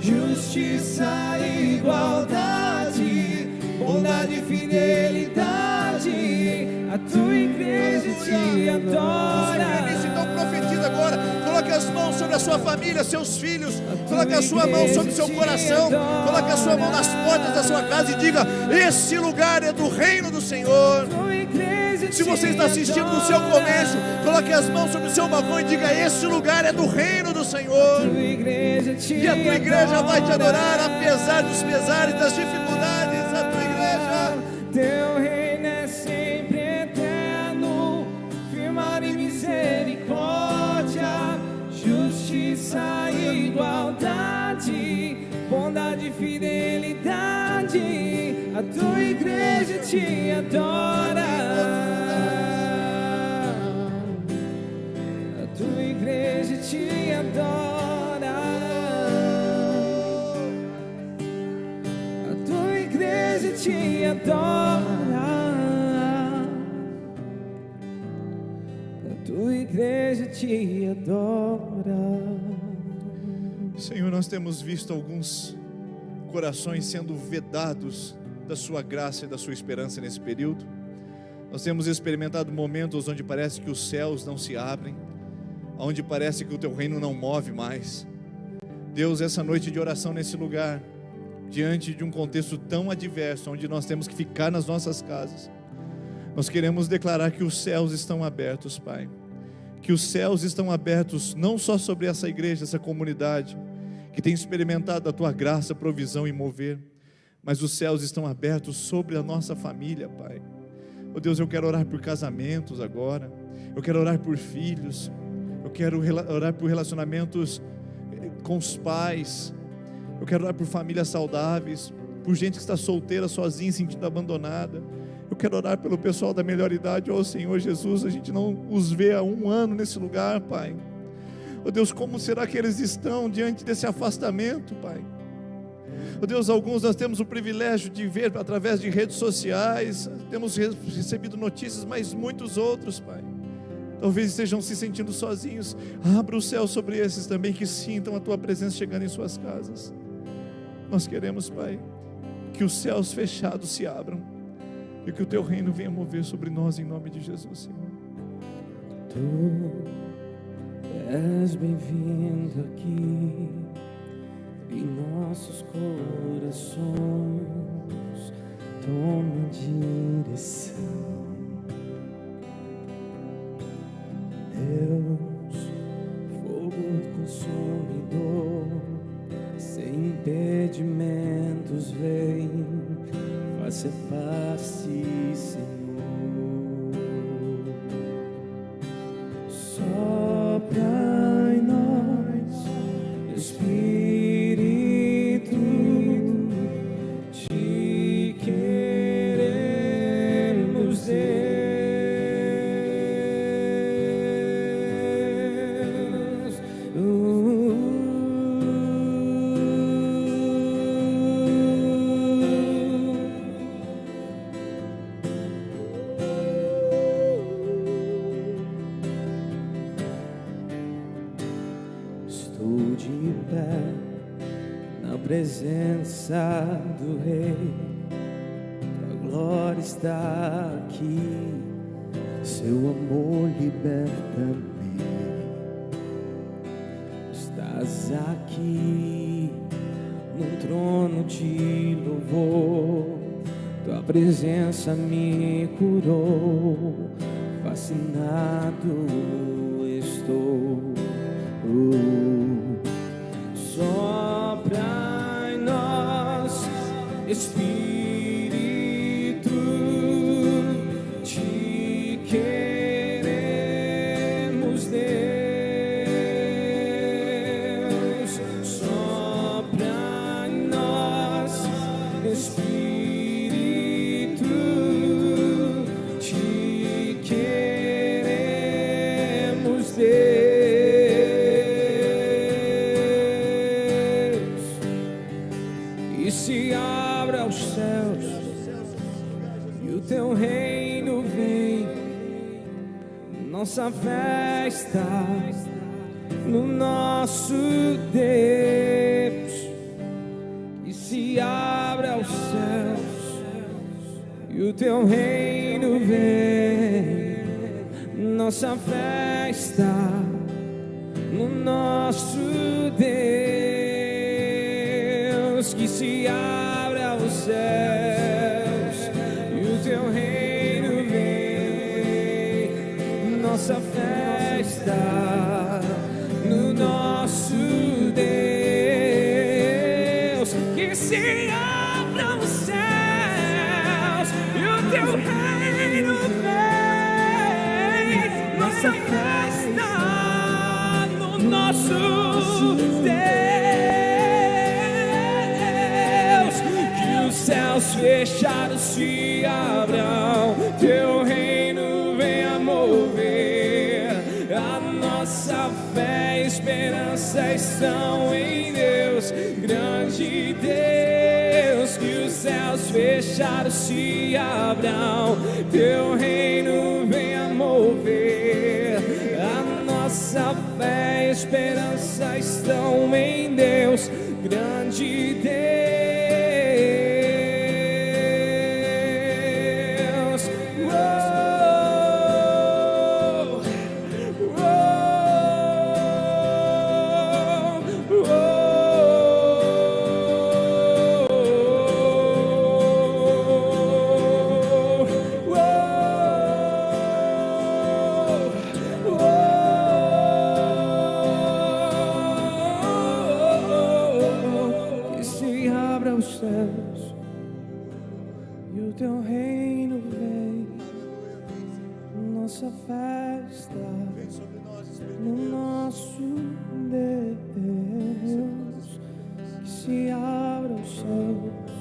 justiça e igualdade, bondade e fidelidade. A tua igreja te adora. Então profetiza agora. Coloque as mãos sobre a sua família, seus filhos. Coloque a sua mão sobre o seu coração. Coloque a sua mão nas portas da sua casa e diga: esse lugar é do reino do Senhor. Se você está assistindo no seu comércio, coloque as mãos sobre o seu balcão e diga: esse lugar é do reino do Senhor. E a tua igreja vai te adorar apesar dos pesares, das dificuldades. A tua igreja, teu reino é sempre eterno, firmado em misericórdia, justiça e igualdade, bondade e fidelidade. A tua igreja te adora. A tua igreja te adora. A tua igreja te adora. A tua igreja te adora. Senhor, nós temos visto alguns corações sendo vedados da sua graça e da sua esperança nesse período. Nós temos experimentado momentos onde parece que os céus não se abrem, onde parece que o teu reino não move mais. Deus, essa noite de oração nesse lugar, diante de um contexto tão adverso, onde nós temos que ficar nas nossas casas, nós queremos declarar que os céus estão abertos, Pai. Que os céus estão abertos não só sobre essa igreja, essa comunidade que tem experimentado a tua graça, provisão e mover, mas os céus estão abertos sobre a nossa família, Pai. Oh Deus, eu quero orar por casamentos agora, eu quero orar por filhos, eu quero orar por relacionamentos com os pais, eu quero orar por famílias saudáveis, por gente que está solteira, sozinha, sentindo abandonada. Eu quero orar pelo pessoal da melhor idade. Oh Senhor Jesus, a gente não os vê há 1 ano nesse lugar, Pai. Oh Deus, como será que eles estão diante desse afastamento, Pai? Oh Deus, alguns nós temos o privilégio de ver através de redes sociais, temos recebido notícias, mas muitos outros, Pai, talvez estejam se sentindo sozinhos. Abra o céu sobre esses também, que sintam a tua presença chegando em suas casas. Nós queremos, Pai, que os céus fechados se abram e que o teu reino venha mover sobre nós, em nome de Jesus, Senhor. Tu és bem-vindo aqui em nossos corações, toma direção. Deus, fogo consumidor, sem impedimentos vem, face a face, Senhor. Sopra em nós, Espírito, te queremos, Deus. Estou de pé na presença do Rei, a glória está aqui, seu amor liberta-me. Estás aqui num trono de louvor, tua presença me curou, fascinado estou. Sopra em nós, Espírito, te queremos, Deus. Sopra em nós, Espírito, te queremos, Deus. Se abra os céus e o teu reino vem, nossa fé está no nosso Deus. E se abra os céus e o teu reino vem, nossa fé está no nosso Deus, que se abra os céus e o teu reino vem. Nossa fé está no nosso Deus, que se abra os céus e o teu reino vem. Nossa fé está no nosso Deus, que os céus fechados se abram, teu reino venha mover. A nossa fé e esperança estão em Deus, grande Deus, que os céus fechados se abram, teu reino venha mover. A nossa fé e esperança estão em Deus, grande Deus. E o teu reino vem. Nossa fé está no nosso Deus, que se abra os céus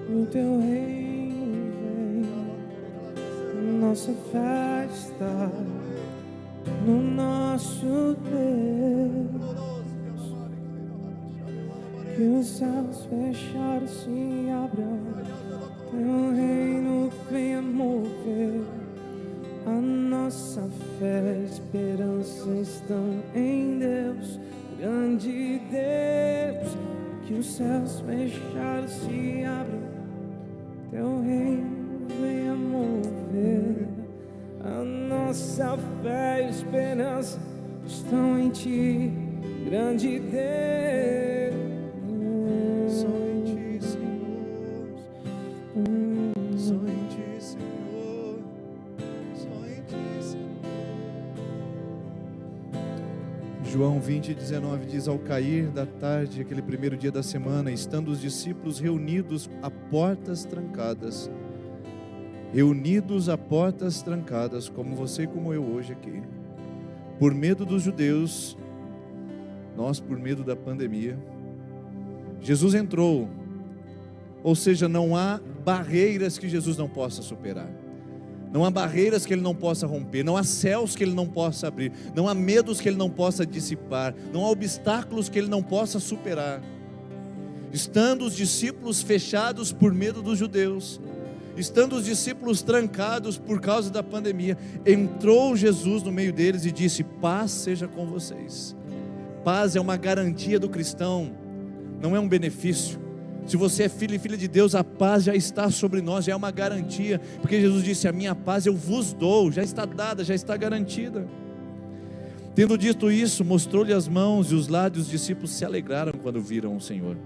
e o teu reino vem. Nossa fé está no nosso Deus, que os céus fechados se abram, teu reino venha mover. A nossa fé e esperança estão em Deus, grande Deus, que os céus fechados se abram, teu reino venha mover. A nossa fé e esperança estão em ti, grande Deus. Só em ti, Senhor. Só em ti, Senhor. Só em ti, Senhor. João 20:19 diz: ao cair da tarde, aquele primeiro dia da semana, estando os discípulos reunidos a portas trancadas, como você e como eu hoje aqui, por medo dos judeus, nós por medo da pandemia, Jesus entrou. Ou seja, não há barreiras que Jesus não possa superar, não há barreiras que Ele não possa romper, não há céus que Ele não possa abrir, não há medos que Ele não possa dissipar, não há obstáculos que Ele não possa superar. Estando os discípulos fechados por medo dos judeus, estando os discípulos trancados por causa da pandemia, entrou Jesus no meio deles e disse: paz seja com vocês. Paz é uma garantia do cristão, não é um benefício. Se você é filho e filha de Deus, a paz já está sobre nós, já é uma garantia, porque Jesus disse: a minha paz eu vos dou, já está dada, já está garantida. Tendo dito isso, mostrou-lhe as mãos e os lábios. Os discípulos se alegraram quando viram o Senhor.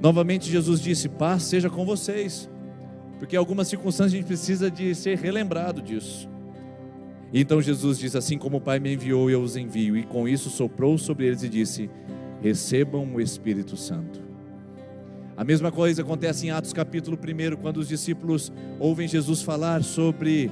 Novamente Jesus disse: paz seja com vocês, porque em algumas circunstâncias a gente precisa de ser relembrado disso. E então Jesus diz: assim como o Pai me enviou, eu os envio. E com isso soprou sobre eles e disse: recebam o Espírito Santo. A mesma coisa acontece em Atos capítulo 1, quando os discípulos ouvem Jesus falar sobre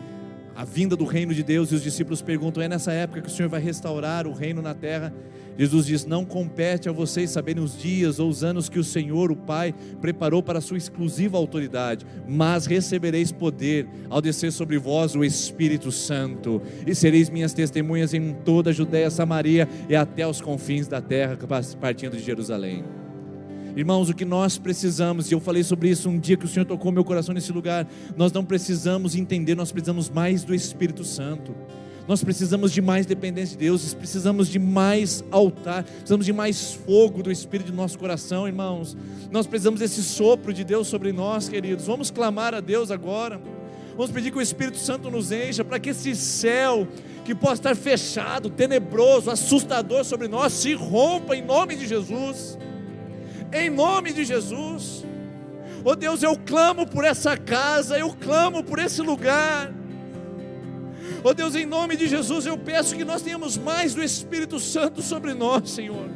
a vinda do reino de Deus, e os discípulos perguntam: é nessa época que o Senhor vai restaurar o reino na terra? Jesus diz: não compete a vocês saberem os dias ou os anos que o Senhor, o Pai, preparou para a sua exclusiva autoridade, mas recebereis poder ao descer sobre vós o Espírito Santo, e sereis minhas testemunhas em toda a Judéia, Samaria e até os confins da terra, partindo de Jerusalém. Irmãos, o que nós precisamos, e eu falei sobre isso um dia que o Senhor tocou meu coração nesse lugar, nós não precisamos entender, nós precisamos mais do Espírito Santo. Nós precisamos de mais dependência de Deus, precisamos de mais altar, precisamos de mais fogo do Espírito no nosso coração, irmãos. Nós precisamos desse sopro de Deus sobre nós, queridos. Vamos clamar a Deus agora. Vamos pedir que o Espírito Santo nos encha, para que esse céu que pode estar fechado, tenebroso, assustador sobre nós, se rompa em nome de Jesus. Em nome de Jesus. Oh Deus, eu clamo por essa casa, eu clamo por esse lugar. Oh Deus, em nome de Jesus, eu peço que nós tenhamos mais do Espírito Santo sobre nós, Senhor.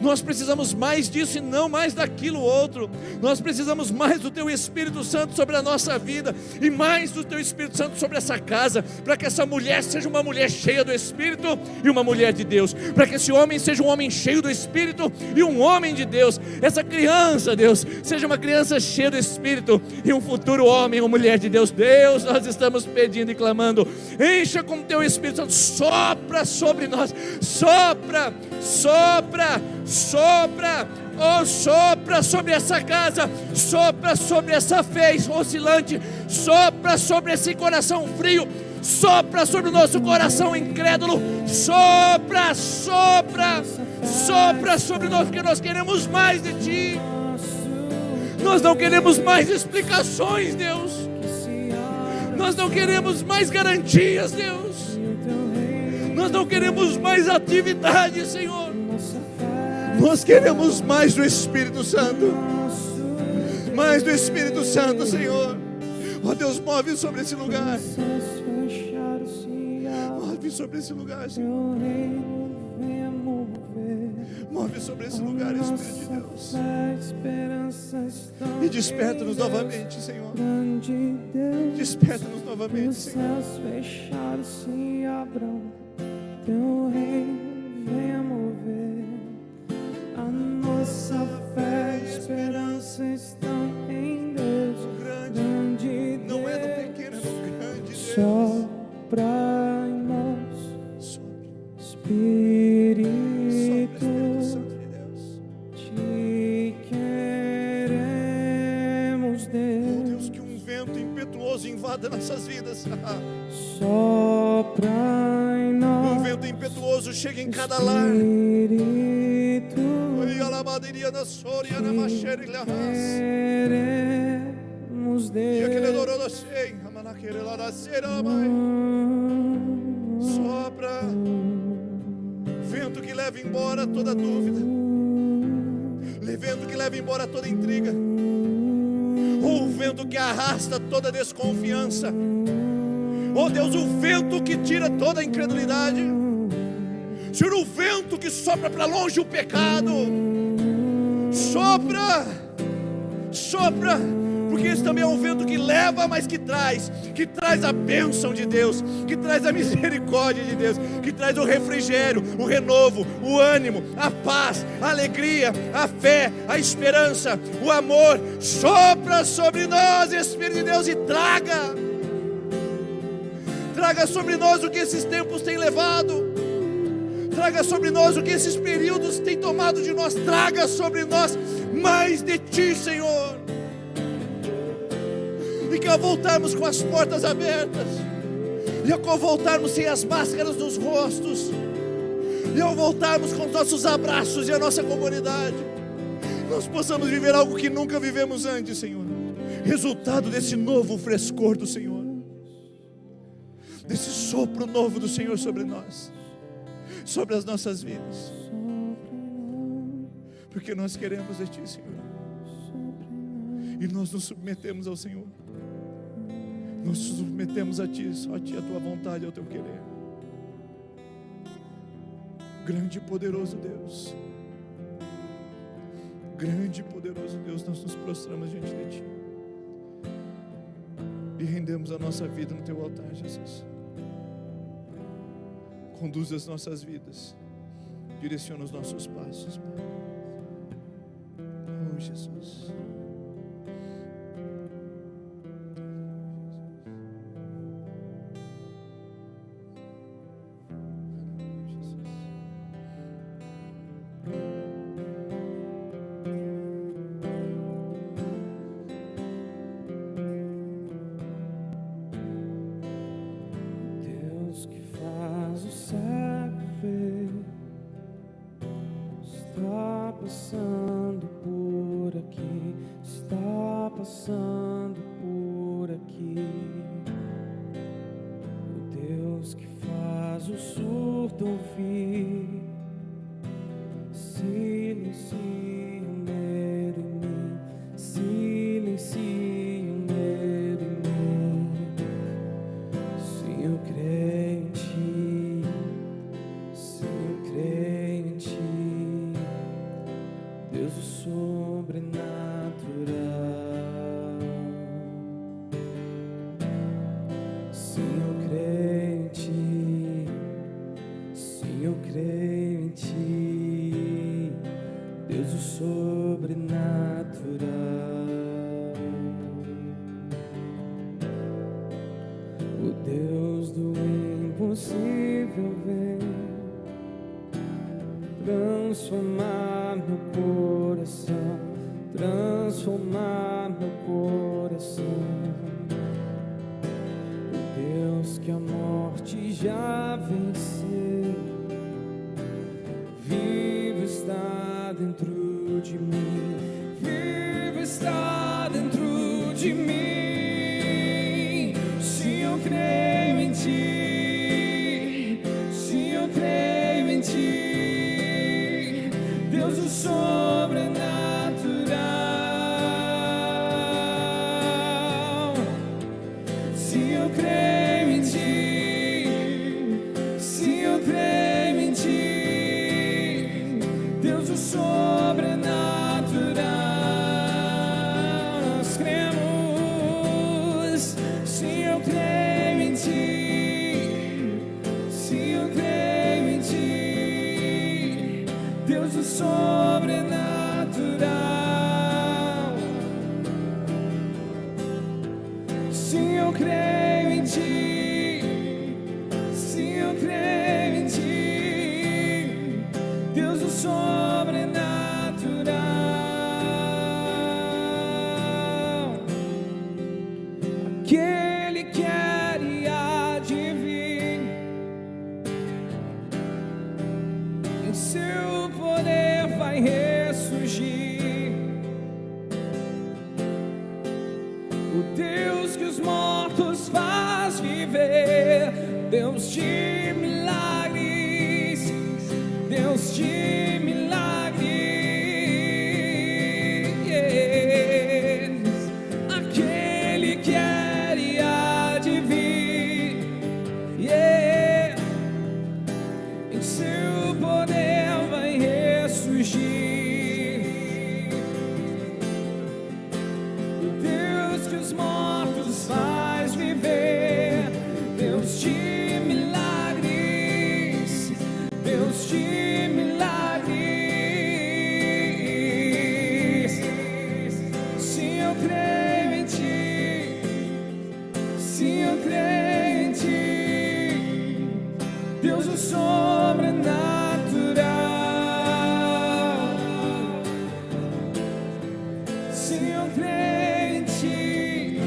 Nós precisamos mais disso e não mais daquilo outro. Nós precisamos mais do Teu Espírito Santo sobre a nossa vida, e mais do Teu Espírito Santo sobre essa casa, para que essa mulher seja uma mulher cheia do Espírito e uma mulher de Deus, para que esse homem seja um homem cheio do Espírito e um homem de Deus. Essa criança, Deus, seja uma criança cheia do Espírito e um futuro homem ou mulher de Deus. Deus, nós estamos pedindo e clamando, encha com o Teu Espírito Santo, sopra sobre nós, sopra, sopra, sopra, oh, sopra sobre essa casa, sopra sobre essa fé oscilante, sopra sobre esse coração frio, sopra sobre o nosso coração incrédulo, sopra, sopra, sopra sobre nós, porque nós queremos mais de Ti. Nós não queremos mais explicações, Deus. Nós não queremos mais garantias, Deus. Nós não queremos mais atividade, Senhor. Nós queremos mais do Espírito Santo. Mais do Espírito Santo, Senhor. Oh Deus, move sobre esse lugar. Move sobre esse lugar, Senhor. Move sobre esse lugar, Espírito de Deus. E desperta-nos novamente, Senhor. Desperta-nos novamente, Senhor. Os céus fechados se abram, Teu reino venha mover. A nossa fé e esperança estão em Deus. Grande Deus, não é do pequeno, é do grande Deus. Sopra em nós, Espírito Santo de Deus. Te queremos, Oh Deus. Deus, que um vento impetuoso invada nossas vidas. Sopra em nós, Um vento impetuoso chega em cada lar. Espírito, queremos, Deus. Sopra, vento que leva embora toda dúvida, vento que leva embora toda intriga, o vento que arrasta toda desconfiança. Oh Deus, o vento que tira toda a incredulidade. Senhor, o vento que sopra para longe o pecado. Sopra, sopra, porque esse também é um vento que leva, mas que traz a bênção de Deus, que traz a misericórdia de Deus, que traz o refrigério, o renovo, o ânimo, a paz, a alegria, a fé, a esperança, o amor. Sopra sobre nós, Espírito de Deus, e traga sobre nós o que esses tempos têm levado. Traga sobre nós o que esses períodos têm tomado de nós. Traga sobre nós mais de Ti, Senhor. E que ao voltarmos com as portas abertas, e ao voltarmos sem as máscaras nos rostos, e ao voltarmos com os nossos abraços e a nossa comunidade, nós possamos viver algo que nunca vivemos antes, Senhor. Resultado desse novo frescor do Senhor, desse sopro novo do Senhor sobre nós, sobre as nossas vidas, porque nós queremos de Ti, Senhor, e nós nos submetemos ao Senhor. Nós nos submetemos a Ti, só a Ti, a Tua vontade, ao Teu querer. Grande e poderoso Deus, grande e poderoso Deus, nós nos prostramos diante de Ti e rendemos a nossa vida no Teu altar, Jesus. Conduz as nossas vidas, direciona os nossos passos, Pai. Oh, Jesus. Deus que faz o cego ver, está passando por aqui, está passando por aqui. puedo ouvir. Silencia o medo em mim, silencia o medo em mim. Se eu creio em ti, se eu creio em ti, Deus o sobrenatural. Se eu creio em ti, se eu creio em ti, Deus o sobrenatural. O Deus do impossível vem transformar meu coração, transformar meu coração. O Deus que a morte já venceu, vivo está dentro de mim, vivo está dentro de mim. Se eu creio em ti, se eu creio em ti, Deus o sobrenatural. Se eu creio em ti, se eu creio em ti, Deus o sobrenatural. Nós cremos. Se eu creio em ti, se eu creio em ti, Deus o sobrenatural. Se eu creio em ti, se eu creio em ti, Deus o sobrenatural. Aquele que era e há de vir, em seu poder vai ressurgir. O Deus que os mortos faz viver, Deus de milagres, Deus de milagres. Aquele que era e há de vir, em seu poder vai ressurgir. O Deus que os mortos faz viver, Deus de milagres, Deus de milagres. Se eu creio em ti, se eu creio em ti, Deus o sobrenatural. Se eu creio em ti,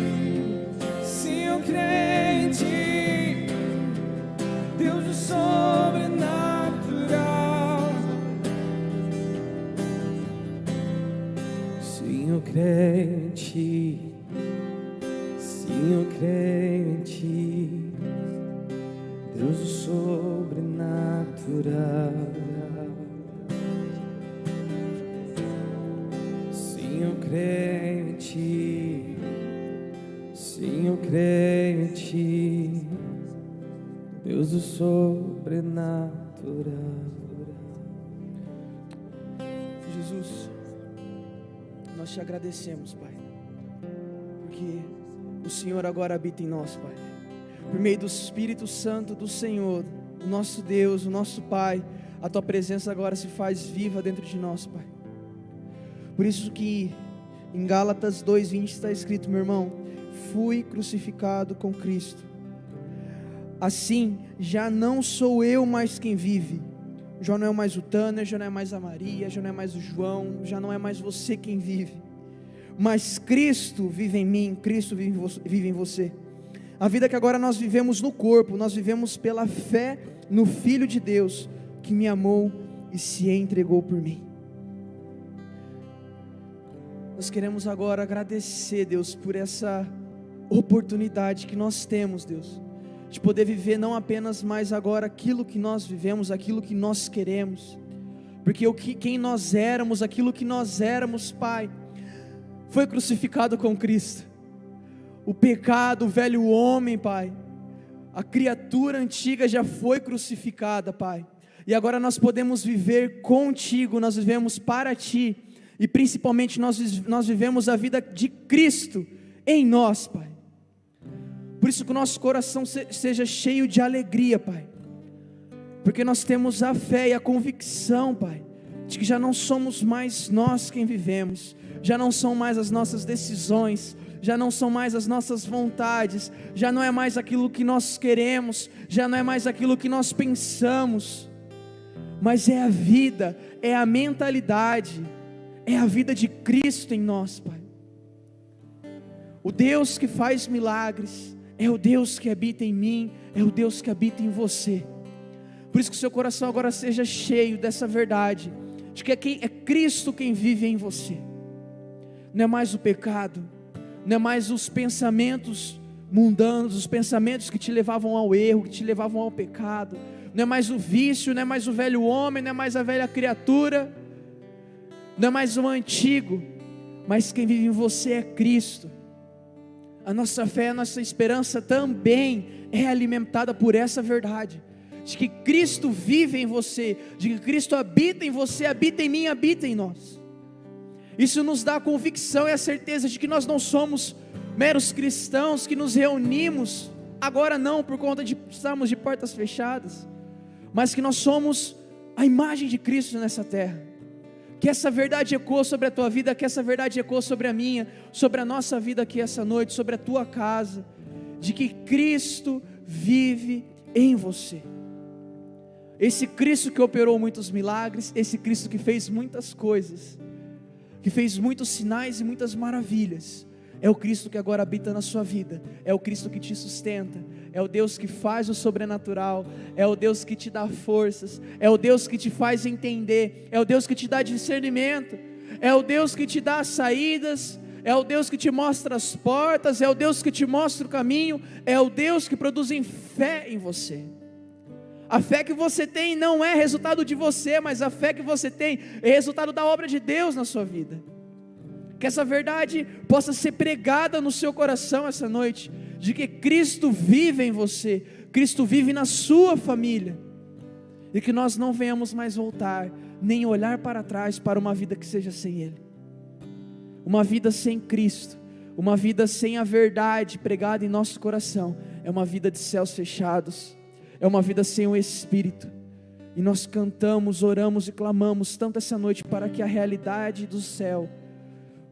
se eu creio em ti, Deus o sobrenatural. Se eu creio em ti, se eu creio em ti, Deus o sobrenatural. Se eu creio em ti, se eu creio em ti, Deus do sobrenatural. Jesus, nós te agradecemos, Pai, porque o Senhor agora habita em nós, Pai. Por meio do Espírito Santo do Senhor, o nosso Deus, o nosso Pai, a Tua presença agora se faz viva dentro de nós, Pai. Por isso que em Gálatas 2:20 está escrito, meu irmão, fui crucificado com Cristo. Assim, já não sou eu mais quem vive. Já não é mais o Tanner, já não é mais a Maria, já não é mais o João, já não é mais você quem vive. Mas Cristo vive em mim, Cristo vive em você. A vida que agora nós vivemos no corpo, nós vivemos pela fé no Filho de Deus, que me amou e se entregou por mim. Nós queremos agora agradecer, Deus, por essa oportunidade que nós temos, Deus, de poder viver não apenas mais agora aquilo que nós vivemos, aquilo que nós queremos, porque quem nós éramos, aquilo que nós éramos, Pai, foi crucificado com Cristo. O pecado, o velho homem, Pai, a criatura antiga já foi crucificada, Pai, e agora nós podemos viver contigo, nós vivemos para Ti, e principalmente nós vivemos a vida de Cristo em nós, Pai. Por isso que o nosso coração seja cheio de alegria, Pai, porque nós temos a fé e a convicção, Pai, de que já não somos mais nós quem vivemos, já não são mais as nossas decisões, já não são mais as nossas vontades, já não é mais aquilo que nós queremos, já não é mais aquilo que nós pensamos, mas é a vida, é a mentalidade, é a vida de Cristo em nós, Pai. O Deus que faz milagres é o Deus que habita em mim, é o Deus que habita em você. Por isso que o seu coração agora seja cheio dessa verdade, de que é Cristo quem vive em você. Não é mais o pecado, não é mais os pensamentos mundanos, os pensamentos que te levavam ao erro, que te levavam ao pecado, não é mais o vício, não é mais o velho homem, não é mais a velha criatura, não é mais o antigo, mas quem vive em você é Cristo. A nossa fé, a nossa esperança também é alimentada por essa verdade, de que Cristo vive em você, de que Cristo habita em você, habita em mim, habita em nós. Isso nos dá a convicção e a certeza de que nós não somos meros cristãos que nos reunimos, agora não por conta de estarmos de portas fechadas, mas que nós somos a imagem de Cristo nessa terra. Que essa verdade ecoa sobre a tua vida, que essa verdade ecoa sobre a minha, sobre a nossa vida aqui essa noite, sobre a tua casa, de que Cristo vive em você. Esse Cristo que operou muitos milagres, esse Cristo que fez muitas coisas, que fez muitos sinais e muitas maravilhas, é o Cristo que agora habita na sua vida, é o Cristo que te sustenta, é o Deus que faz o sobrenatural, é o Deus que te dá forças, é o Deus que te faz entender, é o Deus que te dá discernimento, é o Deus que te dá as saídas, é o Deus que te mostra as portas, é o Deus que te mostra o caminho, é o Deus que produz fé em você. A fé que você tem não é resultado de você, mas a fé que você tem é resultado da obra de Deus na sua vida. Que essa verdade possa ser pregada no seu coração essa noite, de que Cristo vive em você, Cristo vive na sua família, e que nós não venhamos mais voltar, nem olhar para trás para uma vida que seja sem Ele. Uma vida sem Cristo, uma vida sem a verdade pregada em nosso coração, é uma vida de céus fechados, é uma vida sem o Espírito. E nós cantamos, oramos e clamamos tanto essa noite para que a realidade do céu,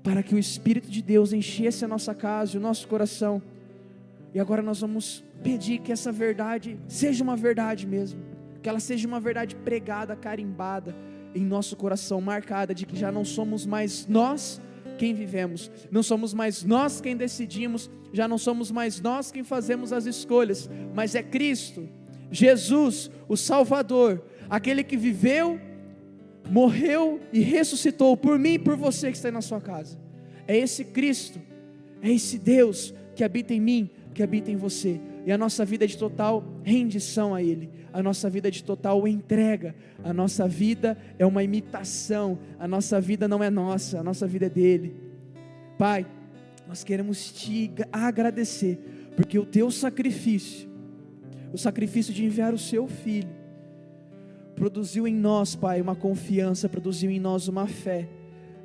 para que o Espírito de Deus enchesse a nossa casa e o nosso coração. E agora nós vamos pedir que essa verdade seja uma verdade mesmo, que ela seja uma verdade pregada, carimbada em nosso coração, marcada de que já não somos mais nós quem vivemos, não somos mais nós quem decidimos, já não somos mais nós quem fazemos as escolhas, mas é Cristo, Jesus, o Salvador, aquele que viveu, morreu e ressuscitou por mim e por você que está aí na sua casa. É esse Cristo, é esse Deus que habita em mim, que habita em você. E a nossa vida é de total rendição a Ele, a nossa vida é de total entrega, a nossa vida é uma imitação, a nossa vida não é nossa, a nossa vida é dEle. Pai, nós queremos Te agradecer, porque o Teu sacrifício, o sacrifício de enviar o Seu Filho, produziu em nós, Pai, uma confiança, produziu em nós uma fé,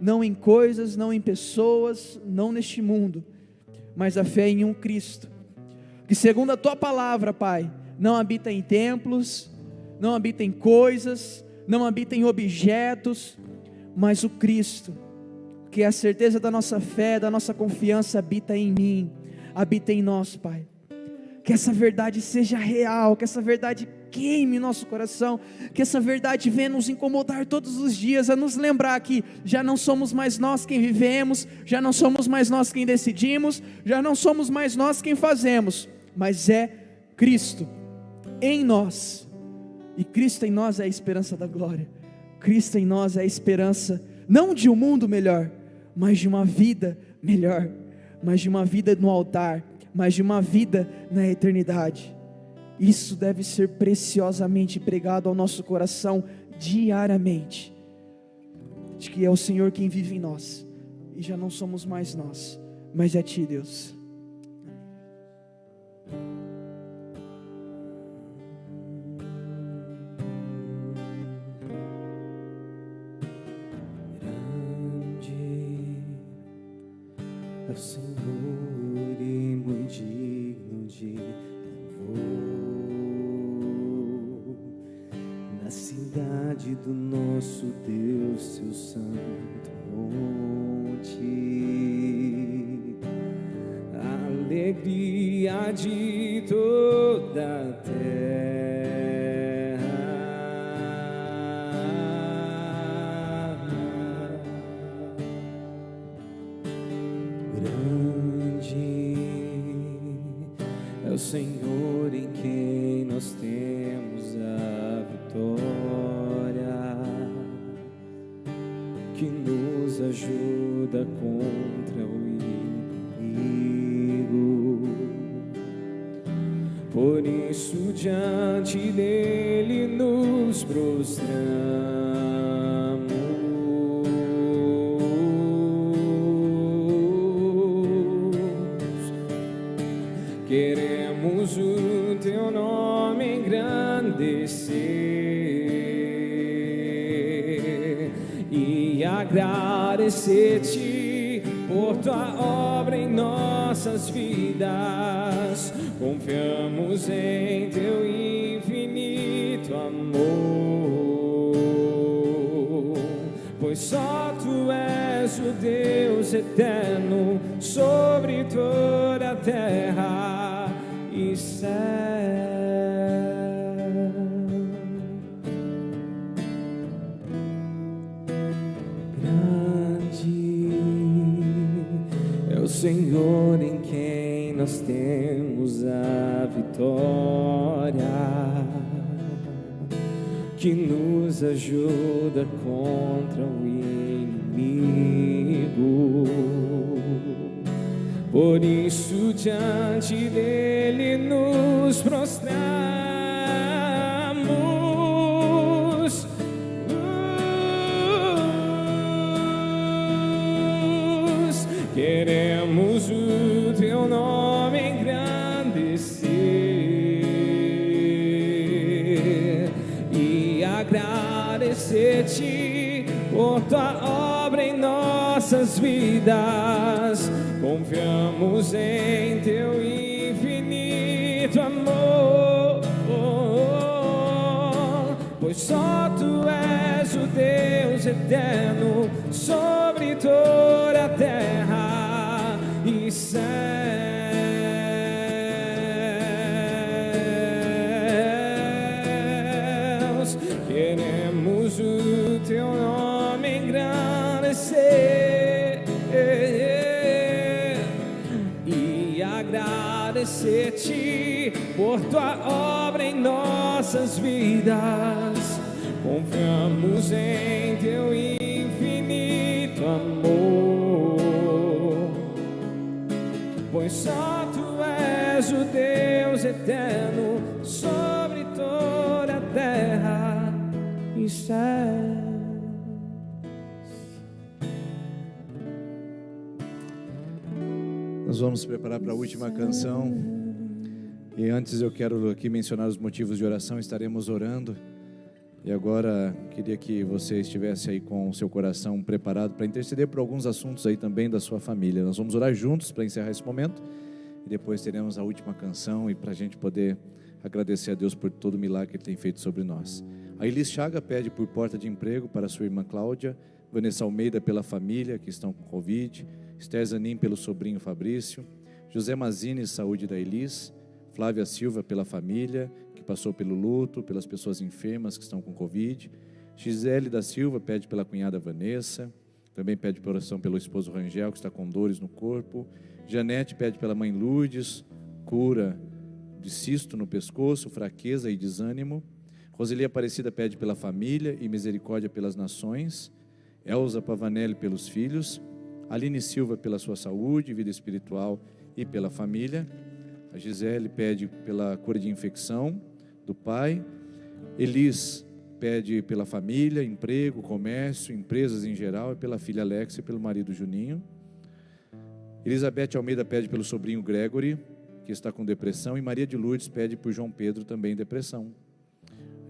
não em coisas, não em pessoas, não neste mundo, mas a fé em um Cristo, que segundo a Tua palavra, Pai, não habita em templos, não habita em coisas, não habita em objetos, mas o Cristo, que é a certeza da nossa fé, da nossa confiança, habita em mim, habita em nós, Pai. Que essa verdade seja real, que essa verdade queime nosso coração, que essa verdade venha nos incomodar todos os dias, a nos lembrar que já não somos mais nós quem vivemos, já não somos mais nós quem decidimos, já não somos mais nós quem fazemos, mas é Cristo em nós, e Cristo em nós é a esperança da glória, Cristo em nós é a esperança, não de um mundo melhor, mas de uma vida melhor, mas de uma vida no altar, mas de uma vida na eternidade. Isso deve ser preciosamente pregado ao nosso coração diariamente, de que é o Senhor quem vive em nós, e já não somos mais nós, mas é Ti, Deus. É o Senhor e muito digno de louvor, na cidade do nosso Deus, seu santo monte, a alegria de toda a terra. É o Senhor em quem nós temos a vitória, que nos ajuda contra o inimigo. Por isso diante dele nos prostramos. Queremos o teu nome engrandecer e agradecer-te por tua obra em nossas vidas. Confiamos em teu infinito amor, pois só tu és o Deus eterno sobre toda a terra e céu. Grande é o Senhor em quem nós temos a vitória, que nos ajuda contra o inimigo. Por isso diante dele nos prostramos. Queremos o teu nome engrandecer e agradecer-te por tua obra em nossas vidas. Confiamos em teu infinito amor, pois só tu és o Deus eterno sobre toda a terra e céus. Queremos o teu nome engrandecer e agradecer-te por tua obra em nossas vidas. Confiamos em teu infinito amor, pois só tu és o Deus eterno sobre toda a terra e céus. Nós vamos nos preparar para a última canção. E antes eu quero aqui mencionar os motivos de oração. Estaremos orando. E agora queria que você estivesse aí com o seu coração preparado para interceder por alguns assuntos aí também da sua família. Nós vamos orar juntos para encerrar esse momento. E depois teremos a última canção e para a gente poder agradecer a Deus por todo o milagre que Ele tem feito sobre nós. A Elis Chaga pede por porta de emprego para sua irmã Cláudia. Vanessa Almeida pela família que estão com Covid. Esther Zanin pelo sobrinho Fabrício. José Mazini, saúde da Elis. Flávia Silva pela família que passou pelo luto, pelas pessoas enfermas que estão com Covid. Gisele da Silva pede pela cunhada Vanessa. Também pede por oração pelo esposo Rangel, que está com dores no corpo. Janete pede pela mãe Lourdes, cura de cisto no pescoço, fraqueza e desânimo. Roseli Aparecida pede pela família e misericórdia pelas nações. Elza Pavanelli pelos filhos. Aline Silva pela sua saúde, vida espiritual e pela família. A Gisele pede pela cura de infecção do pai. Elis pede pela família, emprego, comércio, empresas em geral, e pela filha Alexa e pelo marido Juninho. Elizabeth Almeida pede pelo sobrinho Gregory, que está com depressão, e Maria de Lourdes pede por João Pedro, também depressão.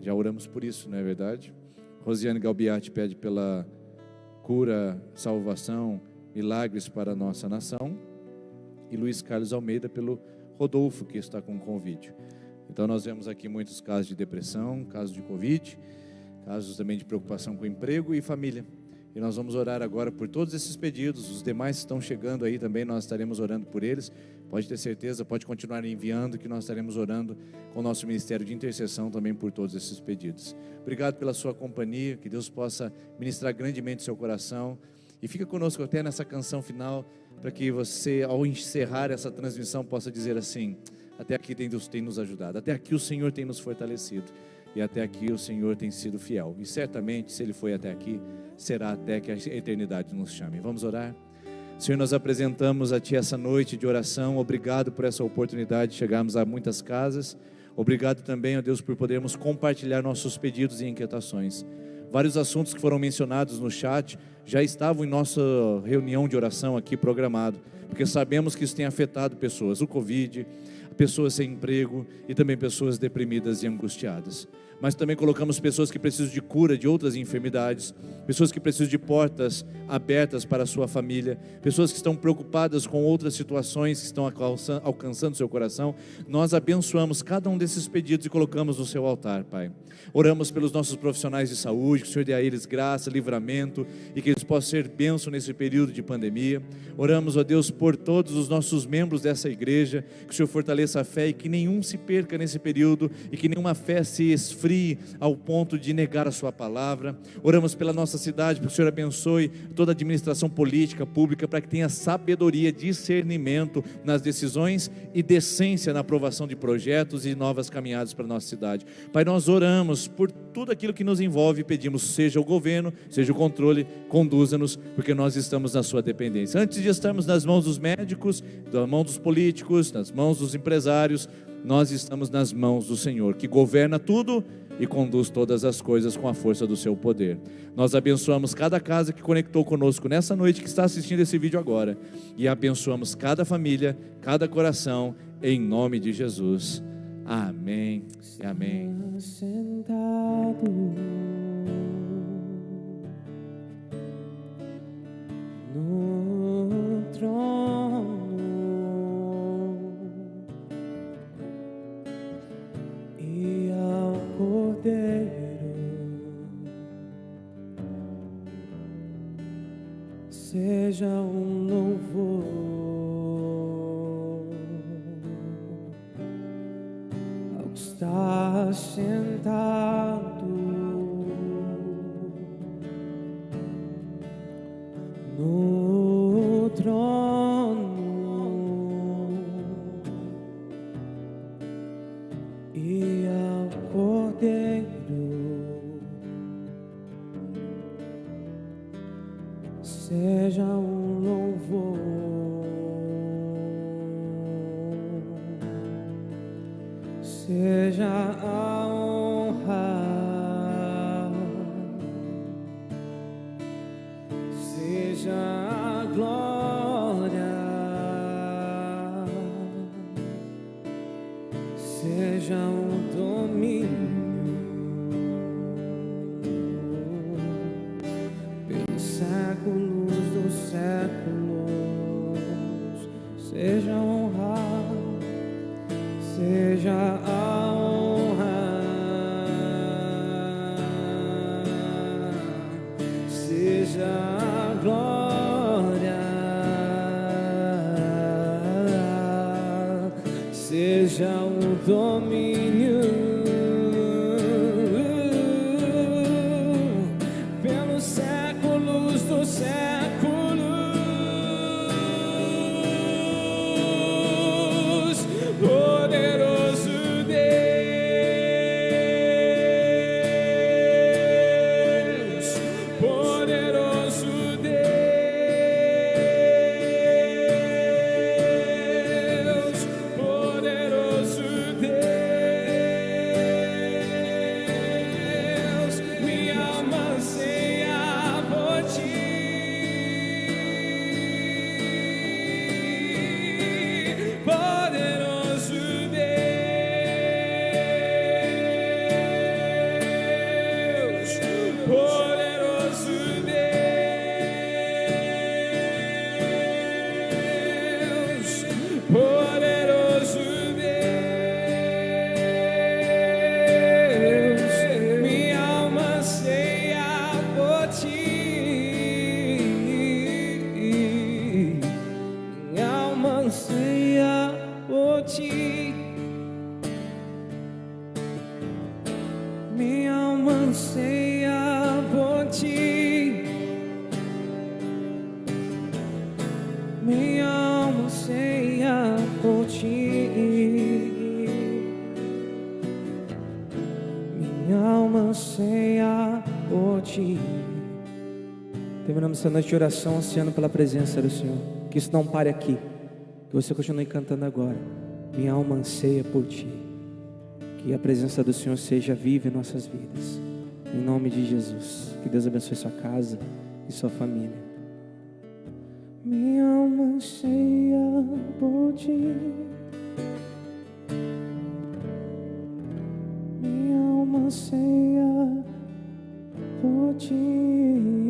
Já oramos por isso, não é verdade? Rosiane Galbiati pede pela cura, salvação, milagres para a nossa nação. E Luiz Carlos Almeida pelo Rodolfo, que está com Covid. Então nós vemos aqui muitos casos de depressão, casos de Covid, casos também de preocupação com emprego e família. E nós vamos orar agora por todos esses pedidos. Os demais que estão chegando aí também, nós estaremos orando por eles. Pode ter certeza, pode continuar enviando, que nós estaremos orando com o nosso ministério de intercessão também por todos esses pedidos. Obrigado pela sua companhia, que Deus possa ministrar grandemente o seu coração. E fica conosco até nessa canção final, para que você, ao encerrar essa transmissão, possa dizer assim: até aqui Deus tem nos ajudado, até aqui o Senhor tem nos fortalecido, e até aqui o Senhor tem sido fiel. E certamente, se Ele foi até aqui, será até que a eternidade nos chame. Vamos orar? Senhor, nós apresentamos a Ti essa noite de oração. Obrigado por essa oportunidade de chegarmos a muitas casas. Obrigado também, ó Deus, por podermos compartilhar nossos pedidos e inquietações. Vários assuntos que foram mencionados no chat já estavam em nossa reunião de oração aqui programado, porque sabemos que isso tem afetado pessoas, o Covid, pessoas sem emprego e também pessoas deprimidas e angustiadas. Mas também colocamos pessoas que precisam de cura de outras enfermidades, pessoas que precisam de portas abertas para a sua família, pessoas que estão preocupadas com outras situações que estão alcançando seu coração. Nós abençoamos cada um desses pedidos e colocamos no seu altar, Pai. Oramos pelos nossos profissionais de saúde, que o Senhor dê a eles graça, livramento, e que eles possam ser bênção nesse período de pandemia. Oramos, ó Deus, por todos os nossos membros dessa igreja, que o Senhor fortaleça a fé e que nenhum se perca nesse período, e que nenhuma fé se esfrie ao ponto de negar a sua palavra. Oramos pela nossa cidade, para que o Senhor abençoe toda a administração política, pública, para que tenha sabedoria, discernimento nas decisões e decência na aprovação de projetos e novas caminhadas para a nossa cidade. Pai, nós oramos por tudo aquilo que nos envolve e pedimos, seja o governo, seja o controle, conduza-nos, porque nós estamos na sua dependência. Antes de estarmos nas mãos dos médicos, nas mãos dos políticos, nas mãos dos empresários, nós estamos nas mãos do Senhor, que governa tudo e conduz todas as coisas com a força do seu poder. Nós abençoamos cada casa que conectou conosco nessa noite, que está assistindo esse vídeo agora, e abençoamos cada família, cada coração, em nome de Jesus. Amém e amém. Sentado no trono e ao Cordeiro seja um louvor. Está sentado no trono e ao Cordeiro seja um louvor. Seja a honra, seja a glória, seja o domínio pelos séculos dos séculos. Seja a honra, seja a honra, seja a glória, seja o domínio pelos séculos dos séculos. Poderoso minha alma anseia por ti. Minha alma anseia por ti. Terminamos essa noite de oração ansiando pela presença do Senhor. Que isso não pare aqui, que você continue cantando agora. Minha alma anseia por ti. Que a presença do Senhor seja viva em nossas vidas, em nome de Jesus. Que Deus abençoe sua casa e sua família. Minha alma anseia por ti. Minha alma anseia por ti.